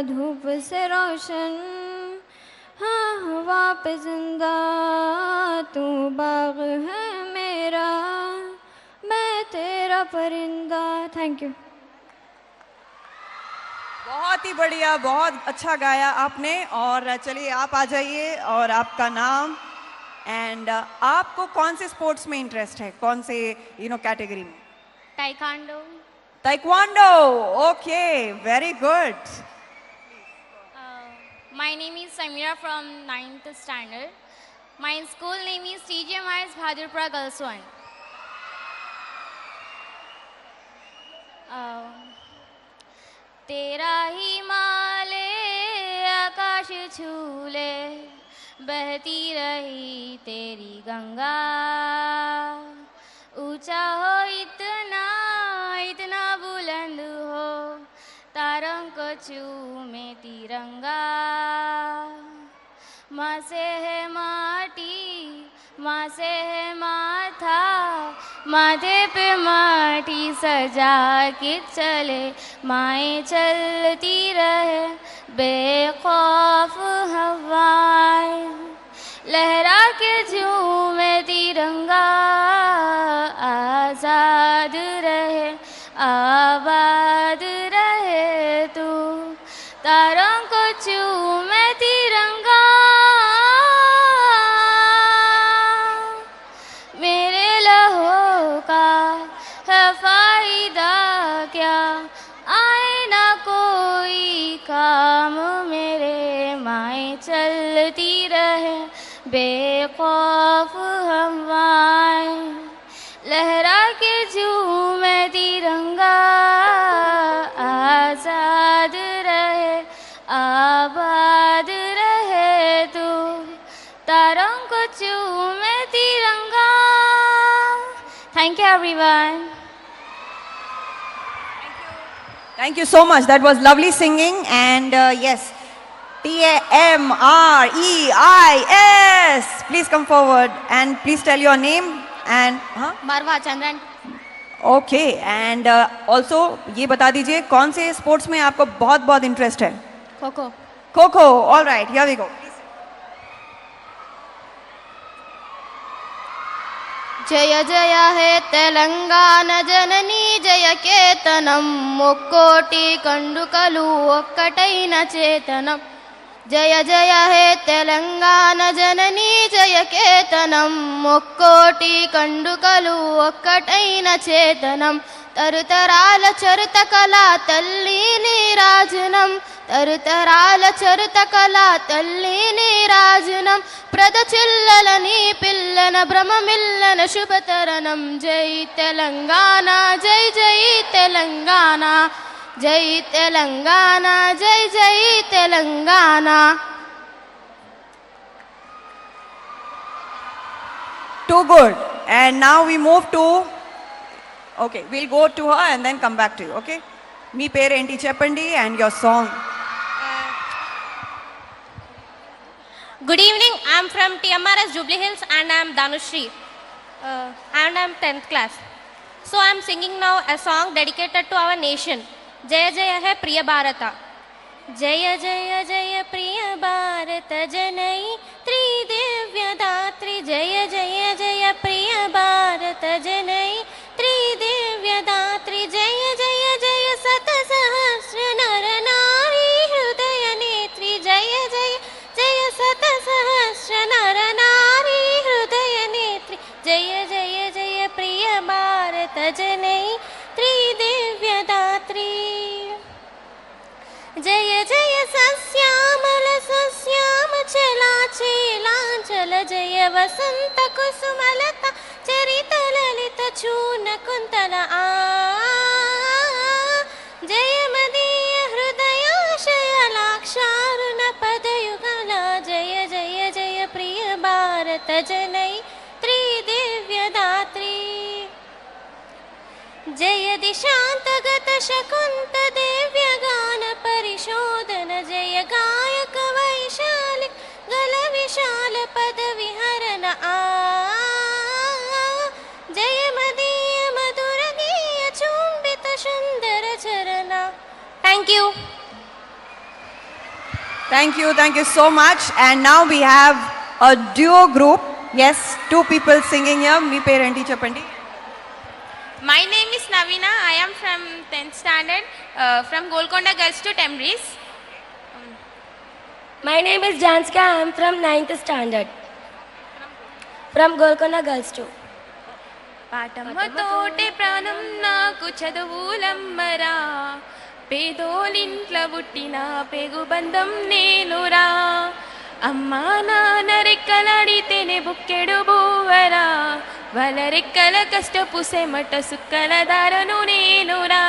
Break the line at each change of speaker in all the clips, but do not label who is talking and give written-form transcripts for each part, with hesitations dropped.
धूप से रोशन, हाँ हवा पे जिंदा तू बाग है मेरा, मैं तेरा परिंदा। Thank you.
बहुत ही बढ़िया, बहुत अच्छा गाया आपने। और चलिए आप आ जाइए और आपका नाम एंड आपको कौन से स्पोर्ट्स में इंटरेस्ट है, कौन से कैटेगरी में?
Taekwondo.
Taekwondo, okay, very good.
My name is Samira from 9th standard. My school name is TJ Myers Bhadurpura Girls 1. तेरा ही माले आकाश छूले, बहती रही तेरी गंगा, ऊंचा हो इतना इतना बुलंद हो, तारों को चूमे तिरंगा। माँ से है माटी, माँ से है माथा, माथे पे माटी सजा के चले, माएँ चलती रहे बेखौफ हवाएं, लहरा के झूमे तिरंगा, आजाद रहे आबाद रहे तू, तारों को चूमे तिरंगा। मेरे लहू का है फायदा क्या, आए ना कोई काम मेरे, माएँ चलती रहे बेखौफ हवाएं, लहरा के झूमे तिरंगा, आजाद रहे आबाद रहे तू, तारों को चूमे तिरंगा। Thank you everyone.
Thank you so much. That was lovely singing. And yes, TAMREIS. Please come forward and please tell your name and
Marva Chandran.
Okay and also ये बता दीजिए कौन से स्पोर्ट्स में आपको बहुत बहुत इंटरेस्ट है?
खो खो।
खो खो, all right, here we go.
जय जय हे तेलंगाना जननी जय केतनम, मुक्कोटी कंडुकलु ఒక్కటైన చేతనం, जय जय हे तेलंगाना जननी जय केतनम, ముక్కోటి కండుకలు ఒక్కటైన చేతనం, తరుతరాల చరిత కళా తల్లి నీరాజనం, తరుతరాల చరిత కళా తల్లి నీరాజనం, ప్రదచిల్లలని పిల్లన భ్రమమిల్లన శుభతరణం, జై తెలంగాణ జై జై తెలంగాణ, జై తెలంగాణ జై జై Telangana.
Too good. And now we move to, okay, we'll go to her and then come back to you, okay? మీ పేరేంటి చెప్పండి and your song.
Good evening, I'm from TMRS Jubilee Hills and I'm Dhanushri and I'm 10th class. So I'm singing now a song dedicated to our nation. जय जय है प्रिय भारत, जय जय जय प्रिय भारत जनई त्रिदिव्य दात्री, जय जय जय प्रिय भारत जनई त्रिदिव्य दात्री, जय जय जय सत सहस्र नर नारी हृदय नेत्री, जय जय जय सत सहस्र नर नारी हृदय नेत्री, जय जय जय प्रिय भारत जनई त्रिदिव्य दात्री, जय जय सस्यामल सस्याम चला चेलांचल, जय वसंत कुसुमलता चरित ललित चून कुंतल आ, जय मदीय हृदयाशय लाक्षारुण पदयुगल, जय जय जय प्रिय भारत जनई त्रिदिव्य दात्री, जय दिशांतगत शकुंत दिव्य गान परिशोधन, जय गायक वैशाली गल विशाल पद विहरण आ, जय मदीय मधुर गीय चुंबित सुंदर चरण. Thank you.
Thank you so much. And now we have a duo group. Yes, two people singing here. మీ పేరేంటి చెప్పండి.
My name is Navina. I am from 10th standard from Golconda Girls to Temris.
My name is Janska. I am from 9th standard. From Golconda Girls too.
పాఠమ్మతోటే ప్రాణం నాకు చదువులమ్మరా, పేదోలింట్ల పుట్టిన పెగుబంధం నేనురా, అమ్మా నాన్న రెక్కలాడితేనే బుక్కెడు బూవరా, వాళ్ళ రెక్కల కష్టపు సెమట సుక్కల దారను నేనురా,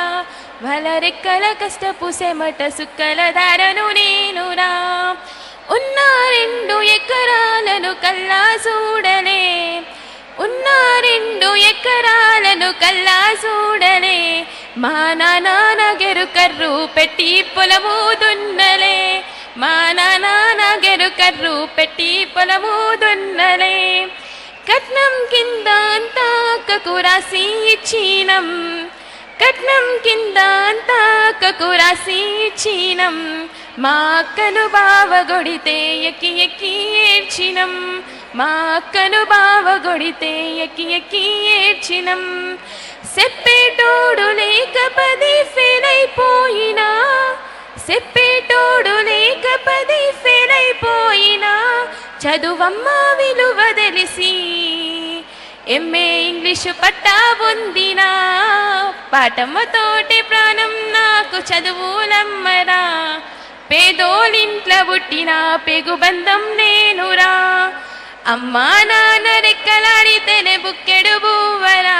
వాళ్ళ రెక్కల కష్టపు సెమట సుక్కల దారను నేనురా, ఉన్న 2 ఎకరాలను కల్లా చూడలే, ఉన్న 2 ఎకరాలను కల్లా చూడలే, మా నాన్న గెరుకర్రు పెట్టి పొలము దున్నలే, మా నాన్న గెరుకర్రు పెట్టి పొలము దున్నలే, కట్నం కింద అంతా అక్కకు రాసి ఇచ్చినం, కట్నం కింద అంతా అక్కకు రాసి ఇచ్చినం, మా అక్కను బావ గొడితే ఎక్కి ఎక్కి ఏడ్చినం, మా అక్కను బావ గొడితే ఎక్కి ఎక్కి ఏడ్చినం, చెప్పేటోడు లేక 10 ఫెయిల్ అయిపోయినా, చెప్పేటోడు లేక 10 ఫెయిల్ అయిపోయినా, చదువమ్మ విలువ తెలిసి ఎంఏ ఇంగ్లీషు పట్టా పొందినా, పాఠమ్మతోటి ప్రాణం నాకు చదువులమ్మరా, పేదోలింట్ల పుట్టిన పెగుబంధం నేనురా, అమ్మా నాన్న రెక్కలాడితేనే బుక్కెడు బూవరా,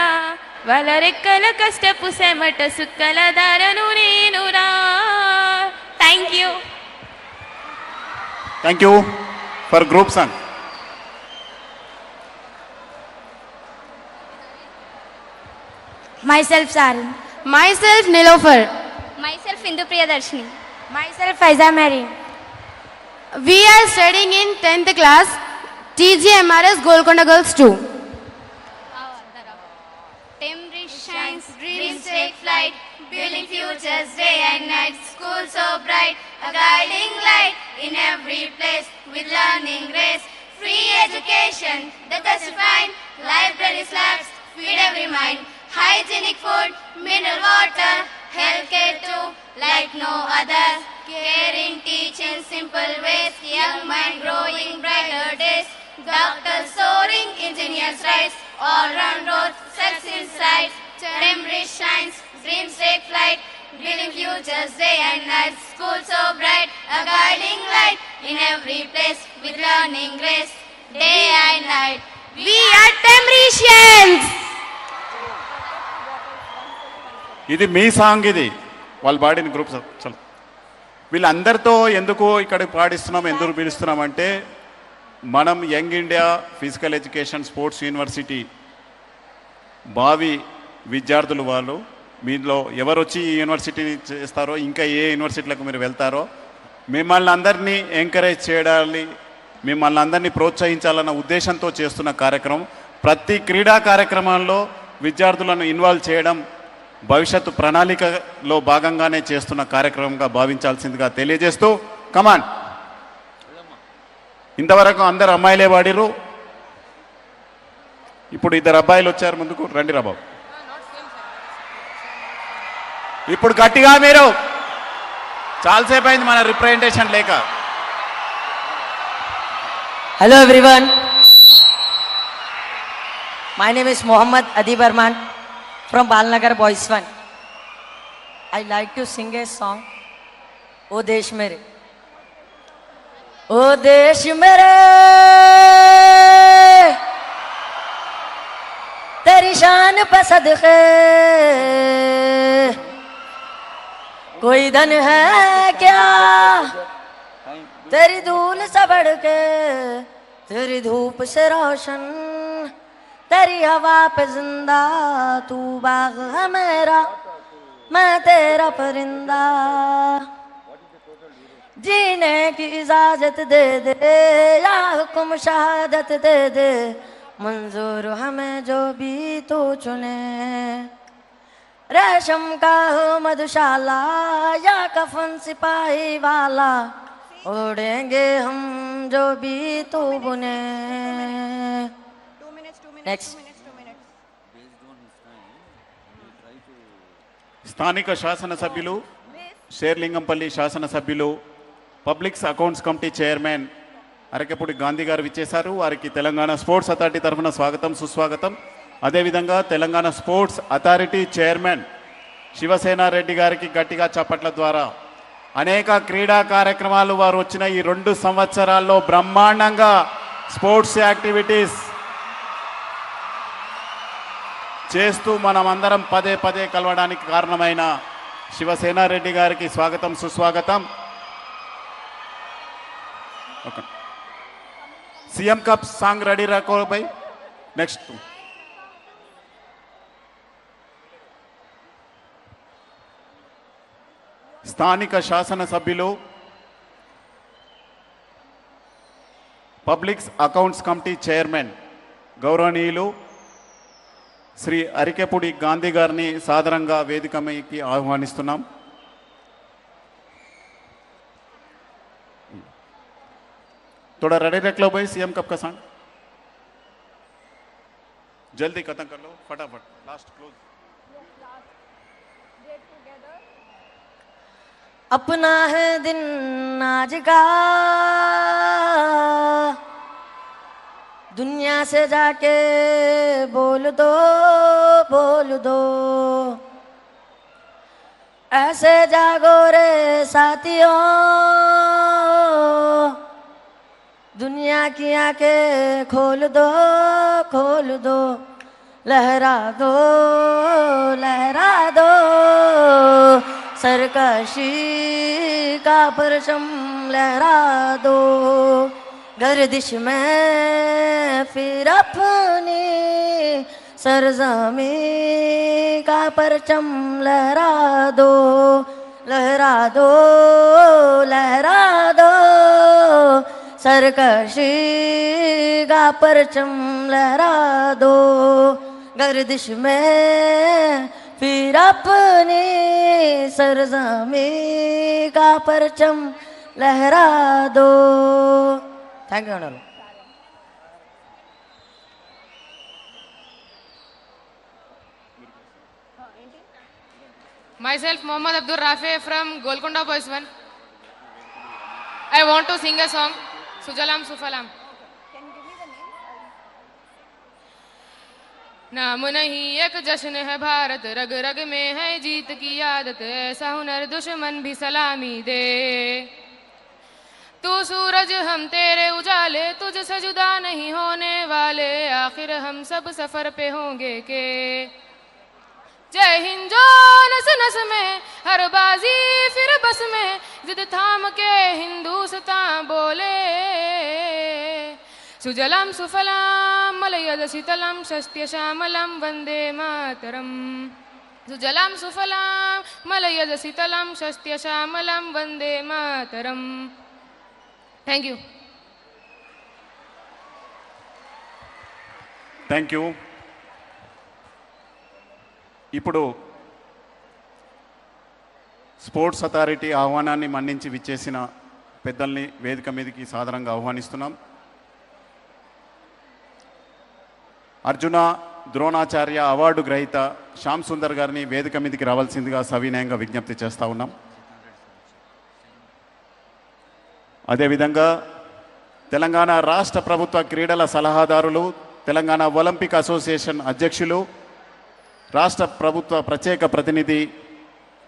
వాళ్ళ రెక్కల కష్టపు సెమట సుక్కల దారను నేనురా. Thank you.
Thank you for group song.
Myself Sarin.
Myself Nilofer.
Myself Indu Priyadarshini.
Myself Faiza Marine.
We are studying in 10th class, TGMRS Golconda Girls 2.
Temris shines, dreams take flight, building futures day and night. School so bright, a guiding light in every place with learning grace. Free education, the best you find. Library slabs, feed every mind. Hygienic food, mineral water, healthcare too, like no other. Caring, teaching, simple ways. Young mind growing brighter days. Doctors soaring, engineers rise. All round roads, success sight. Temris shines, dreams take flight, building futures day and night. School so bright, a guiding light in every place with learning grace. Day and night,
We are Temrisians.
ఇది మీ song, ఇది వాళ్ళు పాడిన group. చలో, వీళ్ళందరితో ఎందుకు ఇక్కడ పాడిస్తున్నాం, ఎందుకు పిలుస్తున్నాం అంటే, మనం young India physical education sports university భావి విద్యార్థులు వాళ్ళు. మీలో ఎవరు వచ్చి ఈ యూనివర్సిటీని చేస్తారో, ఇంకా ఏ యూనివర్సిటీలకు మీరు వెళ్తారో, మిమ్మల్ని అందరినీ ఎంకరేజ్ చేయాలి, మిమ్మల్ని అందరినీ ప్రోత్సహించాలన్న ఉద్దేశంతో చేస్తున్న కార్యక్రమం. ప్రతి క్రీడా కార్యక్రమాల్లో విద్యార్థులను ఇన్వాల్వ్ చేయడం భవిష్యత్తు ప్రణాళికలో భాగంగానే చేస్తున్న కార్యక్రమంగా భావించాల్సిందిగా తెలియజేస్తూ, కమాన్. ఇంతవరకు అందరు అమ్మాయిలే పాడిరు, ఇప్పుడు 2 అబ్బాయిలు వచ్చారు ముందుకు. రండి రా బాబు, ఇప్పుడు గట్టిగా మీరు. చాలాసేపు అయింది మన రిప్రజెంటేషన్ లేక.
Hello everyone. My name is Mohammad Adi Barman from Balnagar Boys 1. I like to sing a song, O Desh Mere. O Desh Mere, Teri shaan pe sadke कोई धन है क्या तेरी धूल से बढ़ के, तेरी धूप से रोशन, तेरी हवा पे जिंदा, तू बाग है मेरा, मैं तेरा परिंदा, जीने की इजाजत दे दे या हुक्म शहादत दे दे, मंजूर हमें जो भी तू चुने, रेशम का हो मधुशाला या कफन सिपाही वाला, उड़ेंगे हम जो भी तू बुने.
2 minutes, 2 minutes,
Next.
2 minutes, 2 minutes.
స్థానిక శాసనసభ్యులు షేర్లింగంపల్లి శాసనసభ్యులు public accounts committee chairman Arekapudi Gandhi గారు విచ్చేశారు. వారికి తెలంగాణ స్పోర్ట్స్ అథారిటీ తరఫున స్వాగతం సుస్వాగతం. అదేవిధంగా Telangana sports authority chairman Shiva Sena Reddy గారికి గట్టిగా చప్పట్ల ద్వారా అనేక క్రీడా కార్యక్రమాలు వారు వచ్చిన ఈ 2 సంవత్సరాల్లో బ్రహ్మాండంగా స్పోర్ట్స్ యాక్టివిటీస్ చేస్తూ మనమందరం పదే పదే కలవడానికి కారణమైన శివసేనారెడ్డి గారికి స్వాగతం సుస్వాగతం. Okay, CM cup song ready రాకో బై. నెక్స్ట్ స్థానిక శాసనసభ్యులు పబ్లిక్ అకౌంట్స్ కమిటీ చైర్మన్ గౌరవనీయులు శ్రీ అరికెపూడి గాంధీ గారిని సాదరంగా వేదికకి ఆహ్వానిస్తున్నాం. थोड़ा रेडी रख लो भाई सीएम कप का सॉन्ग, जल्दी खत्म कर लो फटाफट. Last close.
अपना है दिन आज का, दुनिया से जाके बोल दो, बोल दो. ऐसे जागो रे साथियों, दुनिया की आंखें खोल दो, खोल दो. लहरा दो, लहरा दो, सरकशी का परचम लहरा दो. गर्दिश में फिर अपनी सरजमी का परचम लहरा दो. लहरा दो, लहरा दो, सरकशी का परचम लहरा दो. गर्दिश में फिर अपनी सरजमी का परचम लहरा दो. Thank you.
Myself Mohammad Abdul Rafi from Golconda Boys 1. I want to sing a song, Sujalam Sufalam. नाम नहीं एक जश्न है भारत, रग रग में है जीत की आदत. ऐसा हुनर दुश्मन भी सलामी दे. तू सूरज हम तेरे उजाले, तुझसे जुदा नहीं होने वाले. आखिर हम सब सफर पे होंगे के. जय हिंद जो नस नस में, हर बाजी फिर बस में. जिद थाम के हिंदुस्तान बोले. सुजलाम सुफलाम मलयज शीतलम शस्त्य श्यामलम वंदे मातरम. सुजलाम सुफलाम मलयज शीतलम शस्त्य श्यामलम वंदे मातरम. Thank you.
Thank you. ఇప్పుడు స్పోర్ట్స్ అథారిటీ ఆహ్వానాన్ని మన్నించి విచ్చేసిన పెద్దల్ని వేదిక మీదకి సాదరంగా ఆహ్వానిస్తున్నాం. అర్జున ద్రోణాచార్య అవార్డు గ్రహీత శ్యామ్ సుందర్ గారిని వేదిక మీదకి రావాల్సిందిగా సవినయంగా విజ్ఞప్తి చేస్తూ ఉన్నాం. అదేవిధంగా తెలంగాణ రాష్ట్ర ప్రభుత్వ క్రీడల సలహాదారులు, తెలంగాణ ఒలింపిక్ అసోసియేషన్ అధ్యక్షులు, రాష్ట్ర ప్రభుత్వ ప్రత్యేక ప్రతినిధి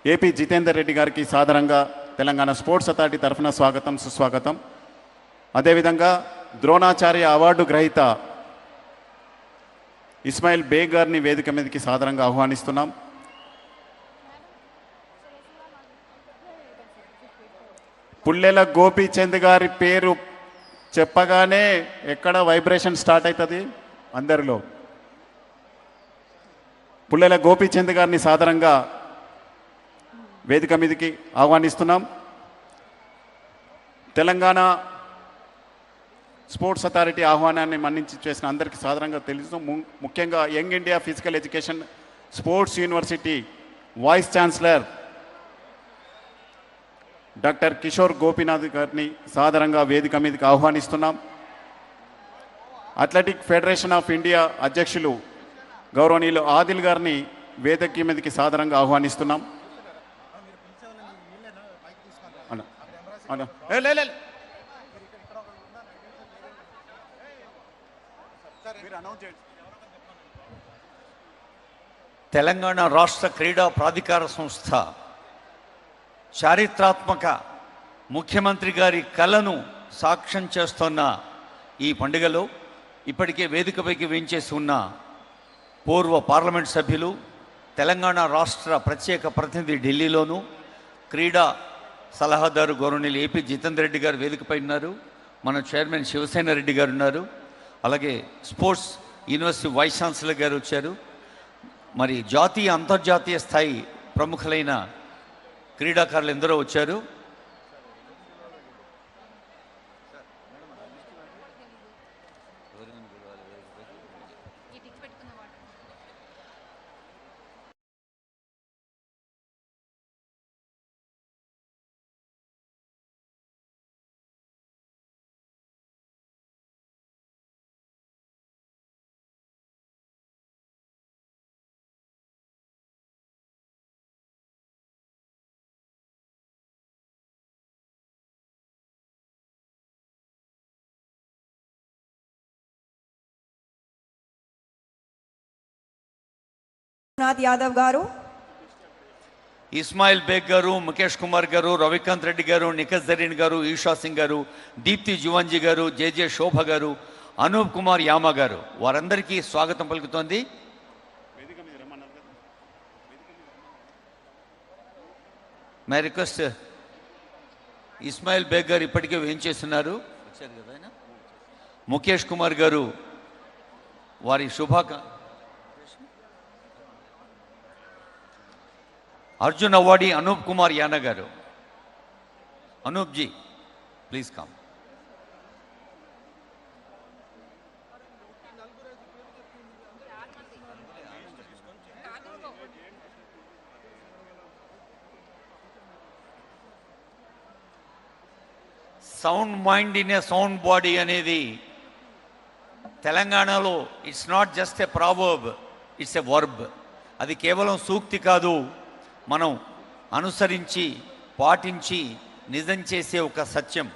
ఏపీ జితేందర్ రెడ్డి గారికి సాదరంగా తెలంగాణ స్పోర్ట్స్ అథారిటీ తరఫున స్వాగతం సుస్వాగతం. అదేవిధంగా ద్రోణాచార్య అవార్డు గ్రహీత ఇస్మాయిల్ బేగ్ గారిని వేదిక మీదకి సాదరంగా ఆహ్వానిస్తున్నాం. పుల్లెల గోపీచంద్ గారి పేరు చెప్పగానే ఎక్కడ వైబ్రేషన్ స్టార్ట్ అవుతుంది అందరిలో. పుల్లెల గోపీచంద్ గారిని సాదరంగా వేదిక మీదకి ఆహ్వానిస్తున్నాం. తెలంగాణ స్పోర్ట్స్ అథారిటీ ఆహ్వానాన్ని మన్నించి చేసిన అందరికీ సాధారణంగా తెలుసు. ముఖ్యంగా young India physical education sports university vice chancellor doctor Kishore Gopinath గారిని సాదరంగా వేదిక మీదకి ఆహ్వానిస్తున్నాం. అథ్లెటిక్ ఫెడరేషన్ ఆఫ్ ఇండియా అధ్యక్షులు గౌరవనీయులు ఆదిల్ గారిని వేదిక మీదకి సాదరంగా ఆహ్వానిస్తున్నాం.
తెలంగాణ రాష్ట్ర క్రీడా ప్రాధికార సంస్థ చారిత్రాత్మక ముఖ్యమంత్రి గారి కళను సాక్ష్యం చేస్తున్న ఈ పండుగలో ఇప్పటికే వేదికపైకి వేయించేసి ఉన్న పూర్వ పార్లమెంట్ సభ్యులు, తెలంగాణ రాష్ట్ర ప్రత్యేక ప్రతినిధి ఢిల్లీలోను, క్రీడా సలహాదారు గౌరవనీయులు ఏపీ జితేందర్ రెడ్డి గారు వేదికపై ఉన్నారు. మన చైర్మన్ శివసేన రెడ్డి గారు ఉన్నారు. అలాగే స్పోర్ట్స్ యూనివర్సిటీ వైస్ ఛాన్సలర్ గారు వచ్చారు. మరి జాతీయ అంతర్జాతీయ స్థాయి ప్రముఖులైన క్రీడాకారులు ఎందరో వచ్చారు.
యాదవ్ గారు,
ఇస్మాయిల్ బేగ్ గారు, ముఖేష్ కుమార్ గారు, రవికాంత్ రెడ్డి గారు, నిఖత్ జరీన్ గారు, ఈషా సింగ్ గారు, దీప్తి జువాన్జీ గారు, జేజే శోభ గారు, అనూప్ కుమార్ యామ గారు, వారందరికీ స్వాగతం పలుకుతోంది. మై రిక్వెస్ట్, ఇస్మాయిల్ బేగ్ గారు ఇప్పటికే వేయించేస్తున్నారు. ముఖేష్ కుమార్ గారు వారి Arjun awardee Anoop Kumar Yana garu. Anoop ji please come. Sound mind in a sound body అనేది తెలంగాణలో it's not just a proverb, it's a verb. అది కేవలం సూక్తి కాదు, మనం అనుసరించి పాటించి నిజం చేసే ఒక సత్యం.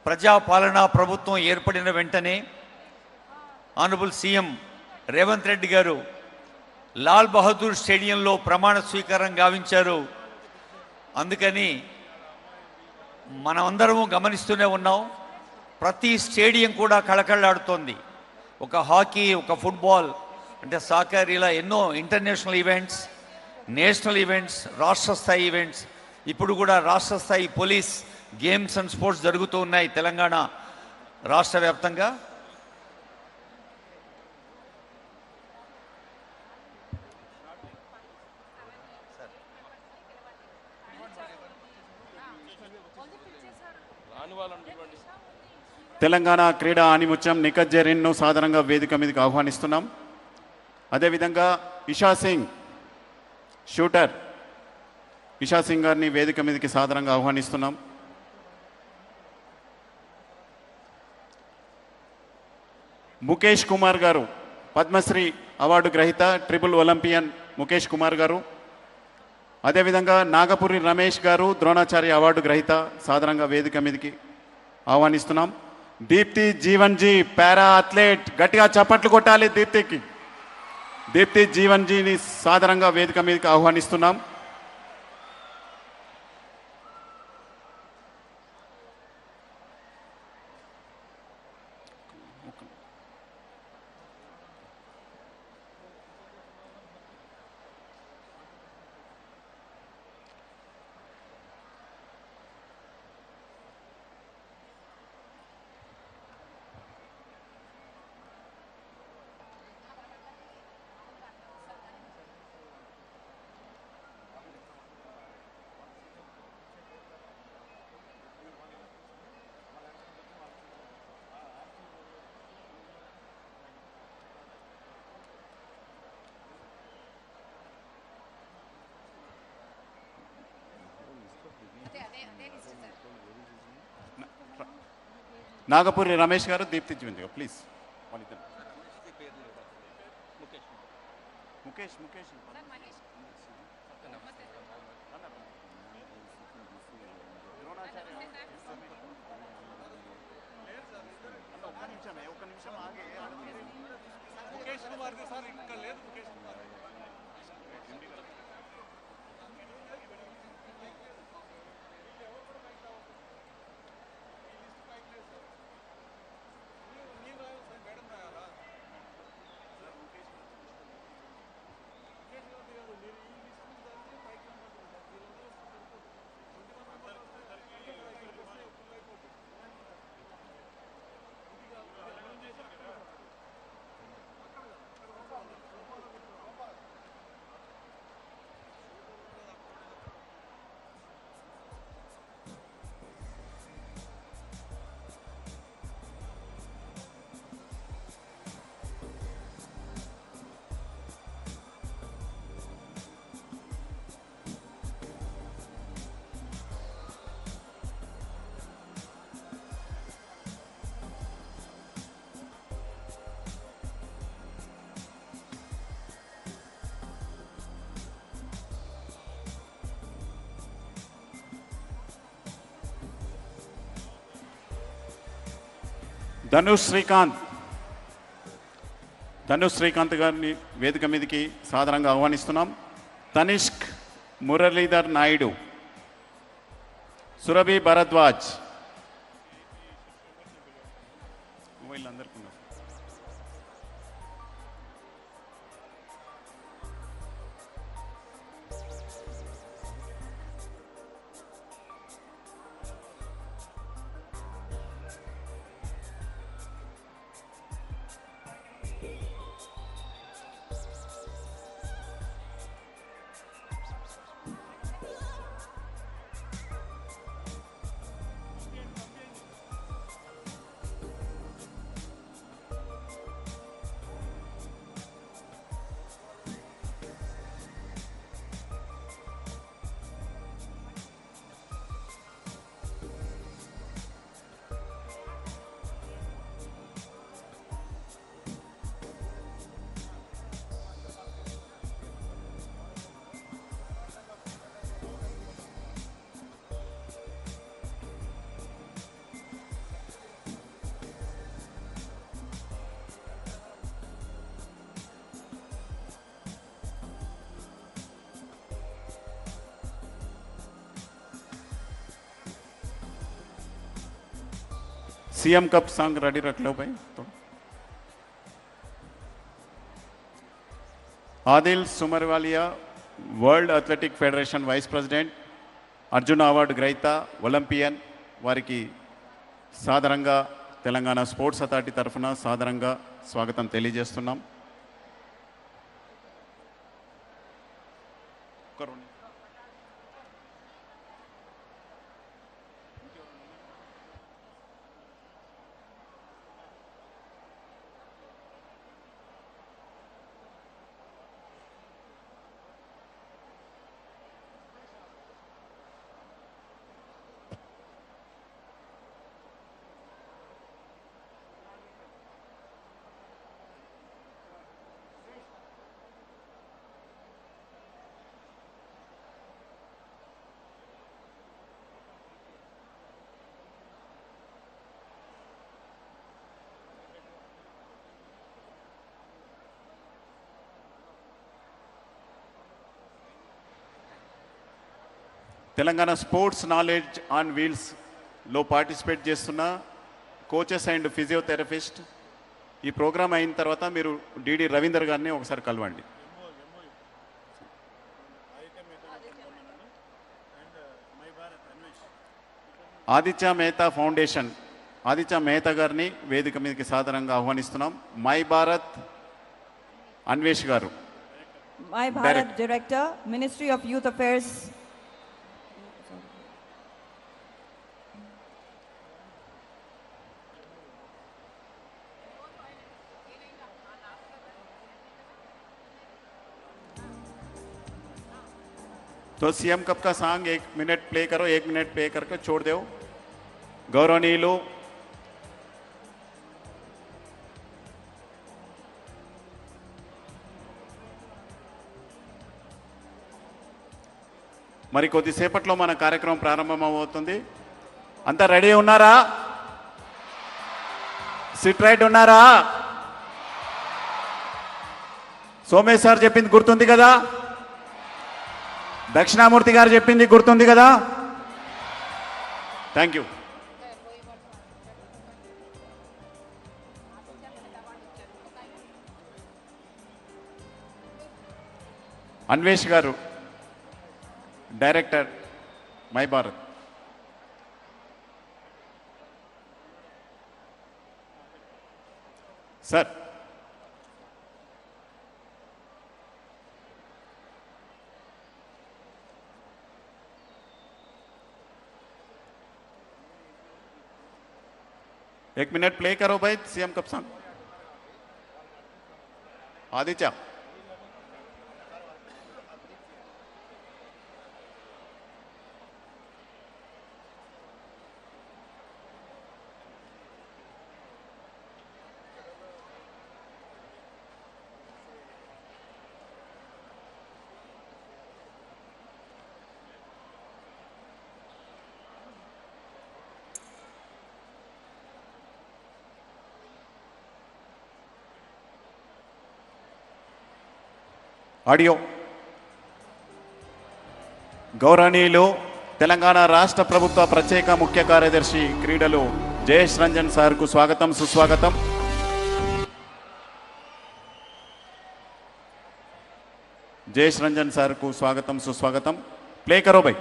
ప్రజాపాలనా ప్రభుత్వం ఏర్పడిన వెంటనే ఆనరబుల్ సీఎం రేవంత్ రెడ్డి గారు లాల్ బహదూర్ స్టేడియంలో ప్రమాణ స్వీకారం గావించారు. అందుకని మనమందరము గమనిస్తూనే ఉన్నాం, ప్రతి స్టేడియం కూడా కళకళలాడుతోంది. ఒక హాకీ, ఒక ఫుట్బాల్, అంటే సాకర్, ఇలా ఎన్నో ఇంటర్నేషనల్ ఈవెంట్స్, నేషనల్ ఈవెంట్స్, రాష్ట్ర స్థాయి ఈవెంట్స్, ఇప్పుడు కూడా రాష్ట్ర స్థాయి పోలీస్ గేమ్స్ అండ్ స్పోర్ట్స్ జరుగుతూ ఉన్నాయి తెలంగాణ రాష్ట్ర వ్యాప్తంగా.
తెలంగాణ క్రీడా ఆనిముత్యం నిఖత్ జరీన్ను సాధారణంగా వేదిక మీదకి ఆహ్వానిస్తున్నాం. అదేవిధంగా ఇషా సింగ్, షూటర్ ఇషా సింగ్ గారిని వేదిక మీదకి సాధారణంగా ఆహ్వానిస్తున్నాం. ముఖేష్ కుమార్ గారు, పద్మశ్రీ అవార్డు గ్రహీత, ట్రిపుల్ ఒలింపియన్ ముఖేష్ కుమార్ గారు. అదేవిధంగా నాగపురి రమేష్ గారు, ద్రోణాచార్య అవార్డు గ్రహీత, సాధారణంగా వేదిక మీదకి ఆహ్వానిస్తున్నాం. దీప్తి జీవన్జీ, పారా అథ్లెట్, గట్టిగా చప్పట్లు కొట్టాలి దీప్తికి. దీప్తి జీవన్జీని సాధారణంగా వేదిక మీదకి ఆహ్వానిస్తున్నాం. నాగపూరి రమేష్ గారు, దీప్తి జివింది గారు, ప్లీజ్. ముఖేష్ ముఖేష్ ఒక్క నిమిషం ఆగే. ముఖేష్ కుమార్ సార్ ఇక్కడ లేదు. ముఖేష్ కుమార్ ధనుష్ శ్రీకాంత్ గారిని వేదిక మీదకి సాదరంగా ఆహ్వానిస్తున్నాం. తనిష్క్ మురళీధర్ నాయుడు, సురభి భరద్వాజ్, వీళ్ళందరికీ सीएम कप सॉन्ग रेडी रख लो भाई. तो Adille Sumariwalla, world athletic federation vice president, Arjuna award ग्रहीता, ఒలింపియన్ వారికి సాదరంగా తెలంగాణ స్పోర్ట్స్ అథారిటీ తరఫున సాదరంగా స్వాగతం తెలియజేస్తున్నాం. తెలంగాణ స్పోర్ట్స్ నాలెడ్జ్ ఆన్ వీల్స్లో పార్టిసిపేట్ చేస్తున్న కోచెస్ అండ్ ఫిజియోథెరపిస్ట్, ఈ ప్రోగ్రామ్ అయిన తర్వాత మీరు డిడి రవీందర్ గారిని ఒకసారి కలవండి. ఆదిత్య మెహతా ఫౌండేషన్, ఆదిత్య మెహతా గారిని వేదిక మీదకి సాధారణంగా ఆహ్వానిస్తున్నాం. మై భారత్ అన్వేష్ గారు,
my Bharat director, ministry of youth affairs.
तो सीएम कप का सॉन्ग 1 मिनट प्ले करो, 1 मिनट प्ले करके छोड़ दो. गौरवनीयुलु మరి కొద్దిసేపట్లో మన కార్యక్రమం ప్రారంభమవుతుంది. అంతా రెడీ ఉన్నారా? సిట్ రైట్ ఉన్నారా? సోమేష్ సార్ చెప్పింది గుర్తుంది కదా? దక్షిణామూర్తి గారు చెప్పింది గుర్తుంది కదా? Thank you. అన్వేష్ గారు, డైరెక్టర్ మై భారత్. సార్ एक मिनट प्ले करो भाई. सीएम कब सॉन्ग आदित्य. ఆడియో. గౌరవనీయులు తెలంగాణ రాష్ట్ర ప్రభుత్వ ప్రత్యేక ముఖ్య కార్యదర్శి క్రీడలు జయేష్ రంజన్ సార్కు స్వాగతం, సుస్వాగతం. జయేష్ రంజన్ సార్కు స్వాగతం, సుస్వాగతం. ప్లే కరో భాయ్.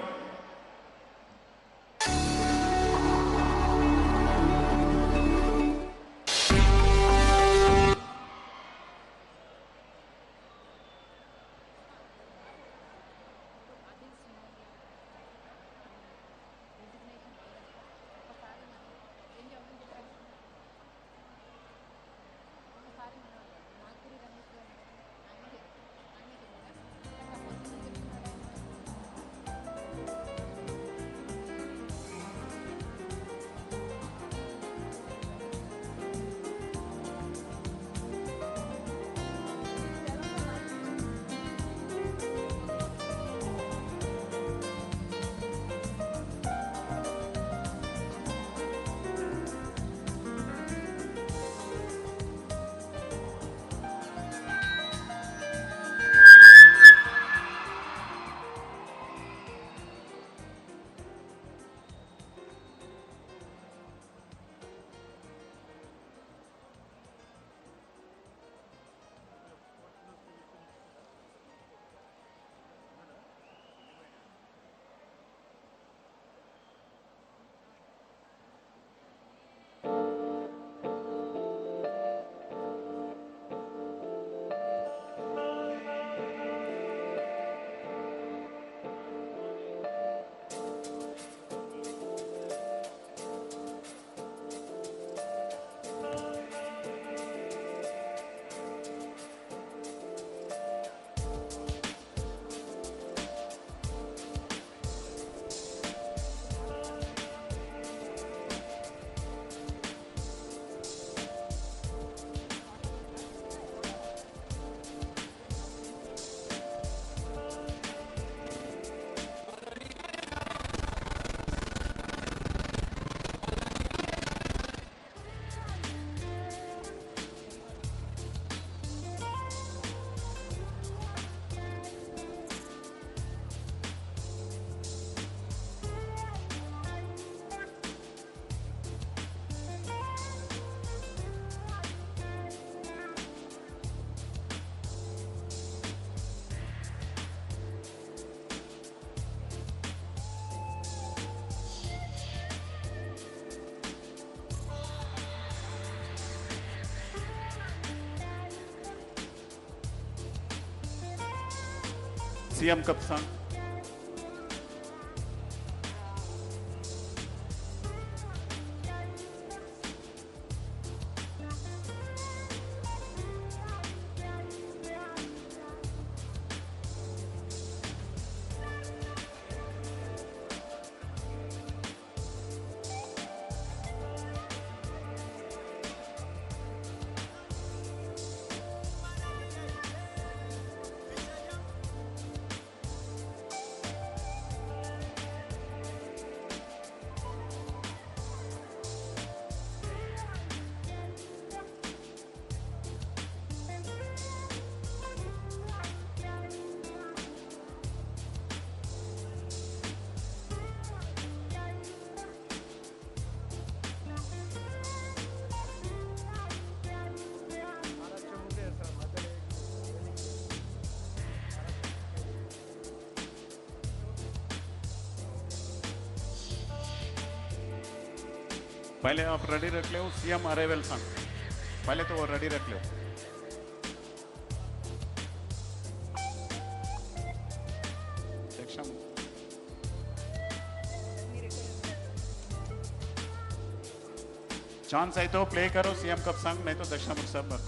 सीएम कब सॉन्ग. पहले आप रेडी रख लो सीएम अराइवल सॉन्ग, पहले तो वो रेडी रख लो. चांस है तो प्ले करो सीएम कप सॉन्ग, नहीं तो दक्षिणामूर्ति साहब.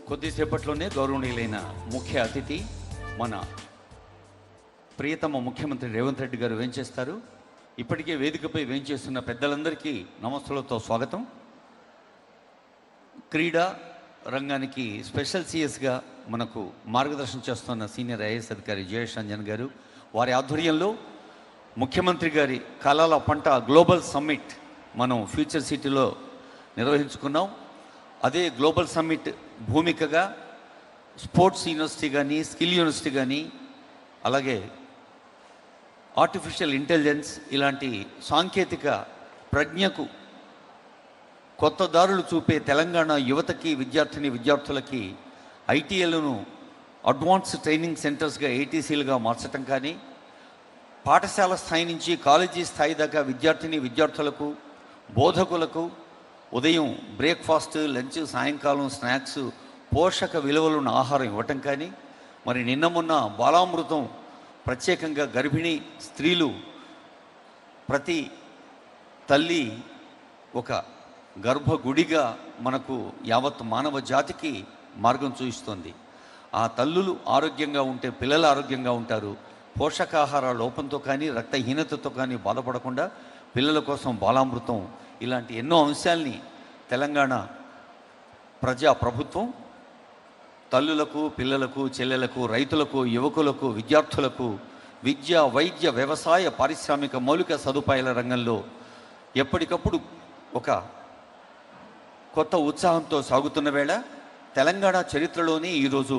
కొద్దిసేపట్లోనే గౌరవనీయులైన ముఖ్య అతిథి మన ప్రియతమ ముఖ్యమంత్రి రేవంత్ రెడ్డి గారు వేంచేస్తారు. ఇప్పటికే వేదికపై వేంచేస్తున్న పెద్దలందరికీ నమస్సులతో స్వాగతం. క్రీడా రంగానికి స్పెషల్ సిఎస్గా మనకు మార్గదర్శనం చేస్తున్న సీనియర్ ఐఏఎస్ అధికారి జయేష్ రంజన్ గారు, వారి ఆధ్వర్యంలో ముఖ్యమంత్రి గారి కళల పంట గ్లోబల్ సమ్మిట్ మనం ఫ్యూచర్ సిటీలో నిర్వహించుకున్నాం. అదే గ్లోబల్ సమ్మిట్ భూమికగా స్పోర్ట్స్ యూనివర్సిటీ కానీ, స్కిల్ యూనివర్సిటీ కానీ, అలాగే ఆర్టిఫిషియల్ ఇంటెలిజెన్స్ ఇలాంటి సాంకేతిక ప్రజ్ఞకు కొత్త దారులు చూపే తెలంగాణ యువతకి, విద్యార్థులకి ఐటీఎల్ను అడ్వాన్స్ ట్రైనింగ్ సెంటర్స్గా, ఏటీసీలుగా మార్చటం కానీ, పాఠశాల స్థాయి నుంచి కాలేజీ స్థాయి దాకా విద్యార్థులకు, బోధకులకు ఉదయం బ్రేక్ఫాస్ట్, లంచ్, సాయంకాలం స్నాక్స్, పోషక విలువలున్న ఆహారం ఇవ్వటం కానీ, మరి నిన్న మొన్న బాలామృతం ప్రత్యేకంగా గర్భిణీ స్త్రీలు, ప్రతి తల్లి ఒక గర్భగుడిగా మనకు యావత్ మానవ జాతికి మార్గం చూపిస్తుంది. ఆ తల్లులు ఆరోగ్యంగా ఉంటే పిల్లలు ఆరోగ్యంగా ఉంటారు. పోషకాహార లోపంతో కానీ, రక్తహీనతతో కానీ బాధపడకుండా పిల్లల కోసం బాలామృతం ఇలాంటి ఎన్నో అంశాల్ని తెలంగాణ ప్రభుత్వం తల్లులకు, పిల్లలకు, చెల్లెలకు, రైతులకు, యువకులకు, విద్యార్థులకు విద్య, వైద్య, వ్యవసాయ, పారిశ్రామిక మౌలిక సదుపాయాల రంగంలో ఎప్పటికప్పుడు ఒక కొత్త ఉత్సాహంతో సాగుతున్న వేళ తెలంగాణ చరిత్రలోనే ఈరోజు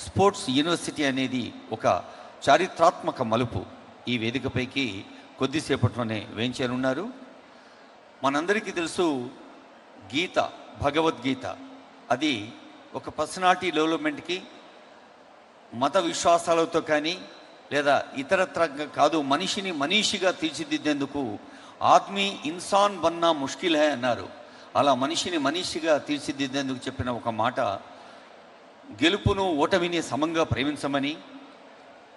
స్పోర్ట్స్ యూనివర్సిటీ అనేది ఒక చారిత్రాత్మక మలుపు ఈ వేదికపైకి కొద్దిసేపట్లోనే వేంచేనున్నారు. మనందరికీ తెలుసు, గీత, భగవద్గీత అది ఒక పర్సనాలిటీ డెవలప్మెంట్కి, మత విశ్వాసాలతో కానీ లేదా ఇతరత్రంగా కాదు, మనిషిని మనీషిగా తీర్చిదిద్దేందుకు ఆద్మీ ఇన్సాన్ బన్నా ముష్కిల్ హై అన్నారు. అలా మనిషిని మనీషిగా తీర్చిదిద్దేందుకు చెప్పిన ఒక మాట, గెలుపును ఓటమిని సమంగా ప్రేమించమని,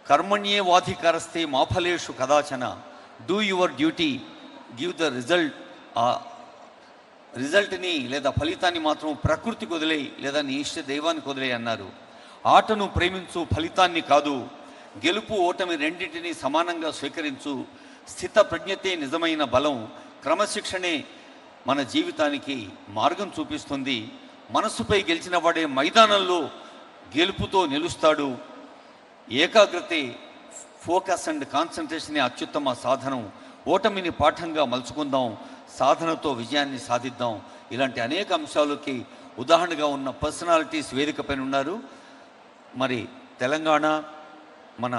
కర్మణ్యే వాధికారస్తే మాఫలేషు కదాచన, do your duty, give the result. ఆ రిజల్ట్ని లేదా ఫలితాన్ని మాత్రం ప్రకృతికి వదిలేయి లేదా నీ ఇష్ట దైవానికి వదిలేయి అన్నారు. ఆటను ప్రేమించు, ఫలితాన్ని కాదు. గెలుపు ఓటమి రెండింటినీ సమానంగా స్వీకరించు. స్థిత ప్రజ్ఞతే నిజమైన బలం. క్రమశిక్షణే మన జీవితానికి మార్గం చూపిస్తుంది. మనస్సుపై గెలిచిన వాడే మైదానంలో గెలుపుతో నిలుస్తాడు. ఏకాగ్రతే, ఫోకస్ అండ్ కాన్సన్ట్రేషనే అత్యుత్తమ సాధనం. ఓటమిని పాఠంగా మలుచుకుందాం, సాధనతో విజయాన్ని సాధిద్దాం. ఇలాంటి అనేక అంశాలకి ఉదాహరణగా ఉన్న పర్సనాలిటీస్ వేదికపైన ఉన్నారు. మరి తెలంగాణ మన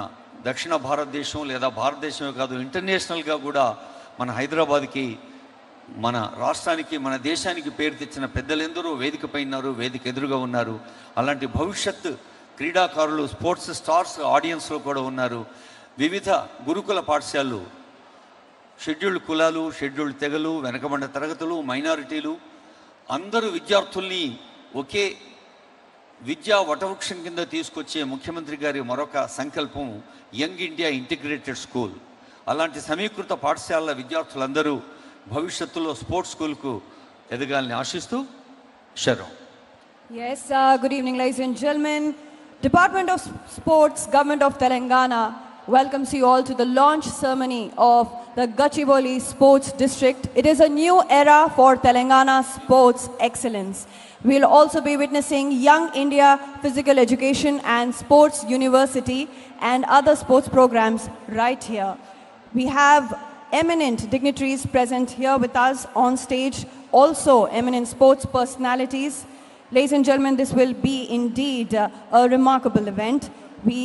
దక్షిణ భారతదేశం లేదా భారతదేశమే కాదు, ఇంటర్నేషనల్గా కూడా మన హైదరాబాద్కి, మన రాష్ట్రానికి, మన దేశానికి పేరు తెచ్చిన పెద్దలెందరూ వేదికపై ఉన్నారు, వేదిక ఎదురుగా ఉన్నారు. అలాంటి భవిష్యత్ క్రీడాకారులు, స్పోర్ట్స్ స్టార్స్ ఆడియన్స్లో కూడా ఉన్నారు. వివిధ గురుకుల పాఠశాలలు, షెడ్యూల్డ్ కులాలు, షెడ్యూల్డ్ తెగలు, వెనకబడిన తరగతులు, మైనారిటీలు అందరూ విద్యార్థుల్ని ఒకే విద్యా వటవృక్షం కింద తీసుకొచ్చే ముఖ్యమంత్రి గారి మరొక సంకల్పం యంగ్ ఇండియా ఇంటిగ్రేటెడ్ స్కూల్. అలాంటి సమీకృత పాఠశాలల విద్యార్థులందరూ భవిష్యత్తులో స్పోర్ట్స్ స్కూల్కు ఎదగాలని ఆశిస్తూ శరణం.
Yes, good evening, ladies and gentlemen. Department of Sports, Government of Telangana welcomes you all to the launch ceremony of the Gachibowli Sports District. It is a new era for Telangana sports excellence. We'll also be witnessing Young India Physical Education and Sports University and other sports programs right here. We have eminent dignitaries present here with us on stage, also eminent sports personalities. Ladies and gentlemen, this will be indeed a remarkable event. We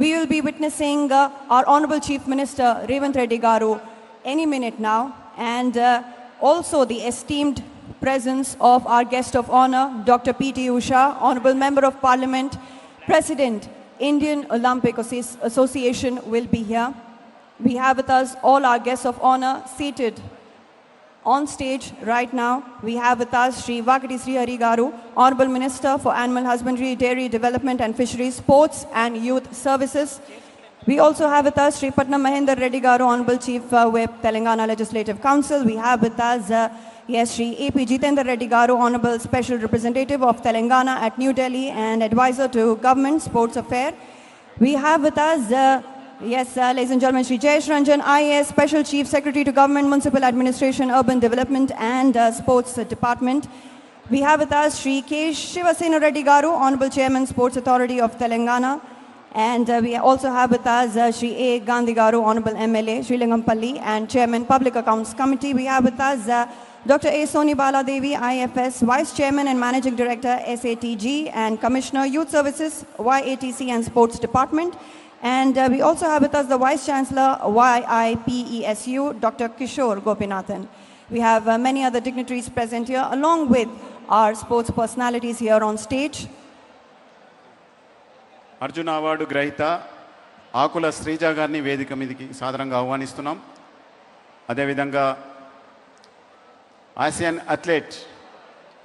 will be witnessing our Honorable Chief Minister Revanth Reddy Garu any minute now, and also the esteemed presence of our guest of honor, Dr. P.T. Usha, Honorable Member of Parliament, President, Indian Olympic Association will be here. We have with us all our guests of honor seated on stage right now. We have with us Sri Vakati Sri Hari Garu, Honorable Minister for Animal Husbandry, Dairy Development and Fisheries, Sports and Youth Services. We also have with us Sri Patnam Mahendra Reddy Garu, Honorable Chief Whip, Telangana Legislative Council. We have with us Sri AP Jitendra Reddy Garu, Honorable Special Representative of Telangana at New Delhi and Advisor to Government Sports Affairs. We have with us ladies and gentlemen, Sri Jayesh Ranjan, IAS, Special Chief Secretary to Government, Municipal Administration, Urban Development and Sports Department. We have with us Sri K. Shivasena Reddy Garu, Honorable Chairman, Sports Authority of Telangana. And we also have with us Sri A. Gandhi Garu, Honorable MLA, Sri Lingampalli, and Chairman, Public Accounts Committee. We have with us Dr. A. Soni Bala Devi, IFS, Vice Chairman and Managing Director, SATG, and Commissioner, Youth Services, YATC and Sports Department. And we also have with us the Vice Chancellor, YIPESU, Dr. Kishore Gopinathan. We have many other dignitaries present here, along with our sports personalities here on stage.
Arjuna award గ్రహీత ఆకుల శ్రీజ గారిని వేదిక మీదకి సాదరంగా ఆహ్వానిస్తున్నాం. అదేవిధంగా Asian athlete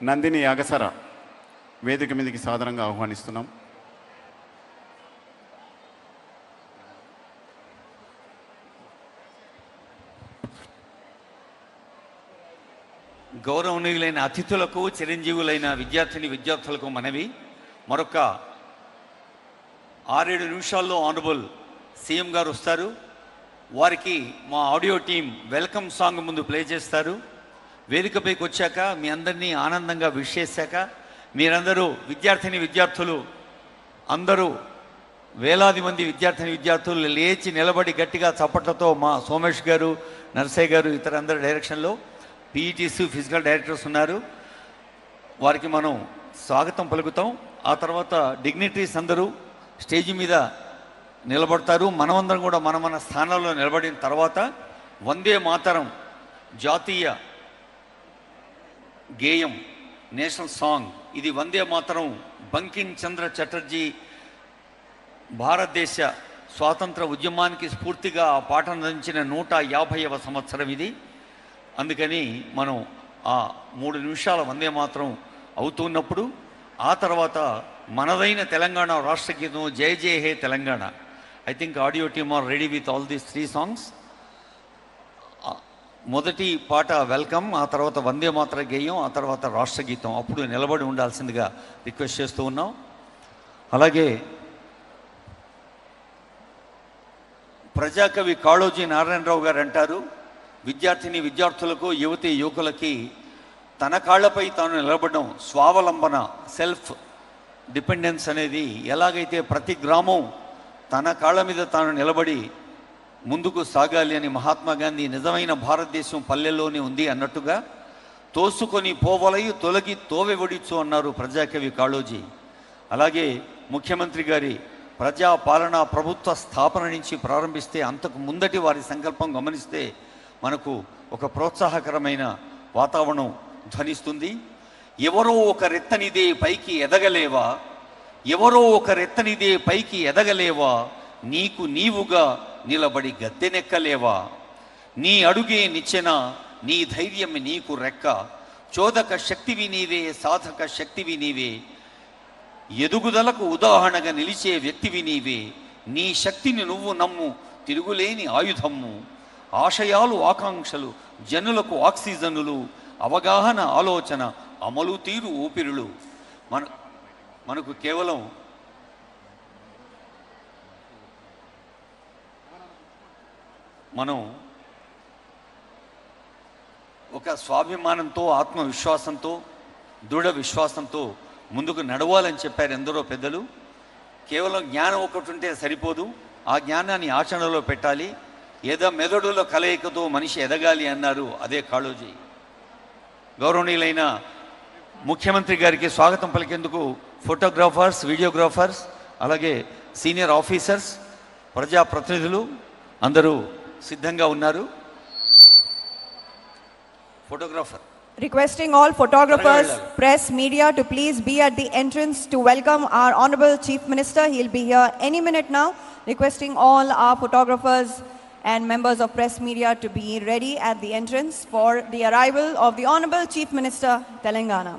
Nandini అగసర వేదిక మీదకి సాదరంగా ఆహ్వానిస్తున్నాం.
గౌరవనీయులైన అతిథులకు, చిరంజీవులైన విద్యార్థులకు మనవి, మరొక 6-7 నిమిషాల్లో ఆనరబుల్ సీఎం గారు వస్తారు. వారికి మా ఆడియో టీం వెల్కమ్ సాంగ్ ముందు ప్లే చేస్తారు. వేదికపైకి వచ్చాక మీ అందరినీ ఆనందంగా విష్ చేశాక మీరందరూ విద్యార్థులు అందరూ వేలాది మంది విద్యార్థులు లేచి నిలబడి గట్టిగా చప్పట్లతో మా సోమేష్ గారు, నర్సయ్య గారు, ఇతర అందరి డైరెక్షన్లో పీఈటీసీ ఫిజికల్ డైరెక్టర్స్ ఉన్నారు. వారికి మనం స్వాగతం పలుకుతాం. ఆ తర్వాత డిగ్నిటరీస్ అందరూ స్టేజి మీద నిలబడతారు. మనమందరం కూడా మన స్థానాల్లో నిలబడిన తర్వాత వందే మాతరం జాతీయ గేయం, నేషనల్ సాంగ్, ఇది వందే మాతరం బంకిం చంద్ర చటర్జీ భారతదేశ స్వాతంత్ర ఉద్యమానికి స్ఫూర్తిగా ఆ పాటను అందించిన 150వ సంవత్సరం ఇది. అందుకని మనం ఆ 3 నిమిషాల వందే మాతరం అవుతున్నప్పుడు ఆ తర్వాత మనదైన తెలంగాణ రాష్ట్ర గీతం జై జై హే Telangana. I think audio team are ready with all these 3 songs. మొదటి పాట వెల్కమ్, ఆ తర్వాత వందే మాతర గేయం, ఆ తర్వాత రాష్ట్ర గీతం. అప్పుడు నిలబడి ఉండాల్సిందిగా రిక్వెస్ట్ చేస్తూ ఉన్నాం. అలాగే ప్రజాకవి కాళోజీ నారాయణరావు గారు అంటారు, విద్యార్థులకు, యువకులకి తన కాళ్లపై తాను నిలబడడం, స్వావలంబన, సెల్ఫ్ డిపెండెన్స్ అనేది ఎలాగైతే ప్రతి గ్రామం తన కాళ్ళ మీద తాను నిలబడి ముందుకు సాగాలి అని మహాత్మా గాంధీ నిజమైన భారతదేశం పల్లెల్లోనే ఉంది అన్నట్టుగా తోసుకొని పోవలై తొలగి తోవెవడిచు అన్నారు ప్రజాకవి కాళోజీ. అలాగే ముఖ్యమంత్రి గారి ప్రజాపాలన ప్రభుత్వ స్థాపన నుంచి ప్రారంభిస్తే అంతకు ముందటి వారి సంకల్పం గమనిస్తే మనకు ఒక ప్రోత్సాహకరమైన వాతావరణం ధ్వనిస్తుంది. ఎవరో ఒక రెత్తనిదే పైకి ఎదగలేవా, ఎవరో ఒక రెత్తనిదే పైకి ఎదగలేవా, నీకు నీవుగా నిలబడి గద్దెనెక్కలేవా, నీ అడుగే నిచ్చెన, నీ ధైర్యం నీకు రెక్క, చోదక శక్తివి నీవే, సాధక శక్తివి నీవే, ఎదుగుదలకు ఉదాహరణగా నిలిచే వ్యక్తివి నీవే, నీ శక్తిని నువ్వు నమ్ము, తిరుగులేని ఆయుధమ్ము, ఆశయాలు ఆకాంక్షలు జనులకు ఆక్సిజన్లు, అవగాహన ఆలోచన అమలు తీరు ఊపిరులు. మనకు కేవలం మనం ఒక స్వాభిమానంతో, ఆత్మవిశ్వాసంతో, దృఢ విశ్వాసంతో ముందుకు నడవాలని చెప్పారు ఎందరో పెద్దలు. కేవలం జ్ఞానం ఒకటి ఉంటే సరిపోదు, ఆ జ్ఞానాన్ని ఆచరణలో పెట్టాలి. ఏదో మెదడులో కలయికతో మనిషి ఎదగాలి అన్నారు, అదే కాళోజీ. గౌరవనీయులైన ముఖ్యమంత్రి గారికి స్వాగతం పలికేందుకు ఫోటోగ్రాఫర్స్, వీడియోగ్రాఫర్స్, అలాగే సీనియర్ ఆఫీసర్స్, ప్రజాప్రతినిధులు అందరూ సిద్ధంగా ఉన్నారు. Photographer
Requesting all photographers, press, media to please be at the entrance to welcome our Honorable Chief Minister. He'll be here any minute now. Requesting all our photographers and members of press media to be ready at the entrance for the arrival of the Honorable Chief Minister, Telangana.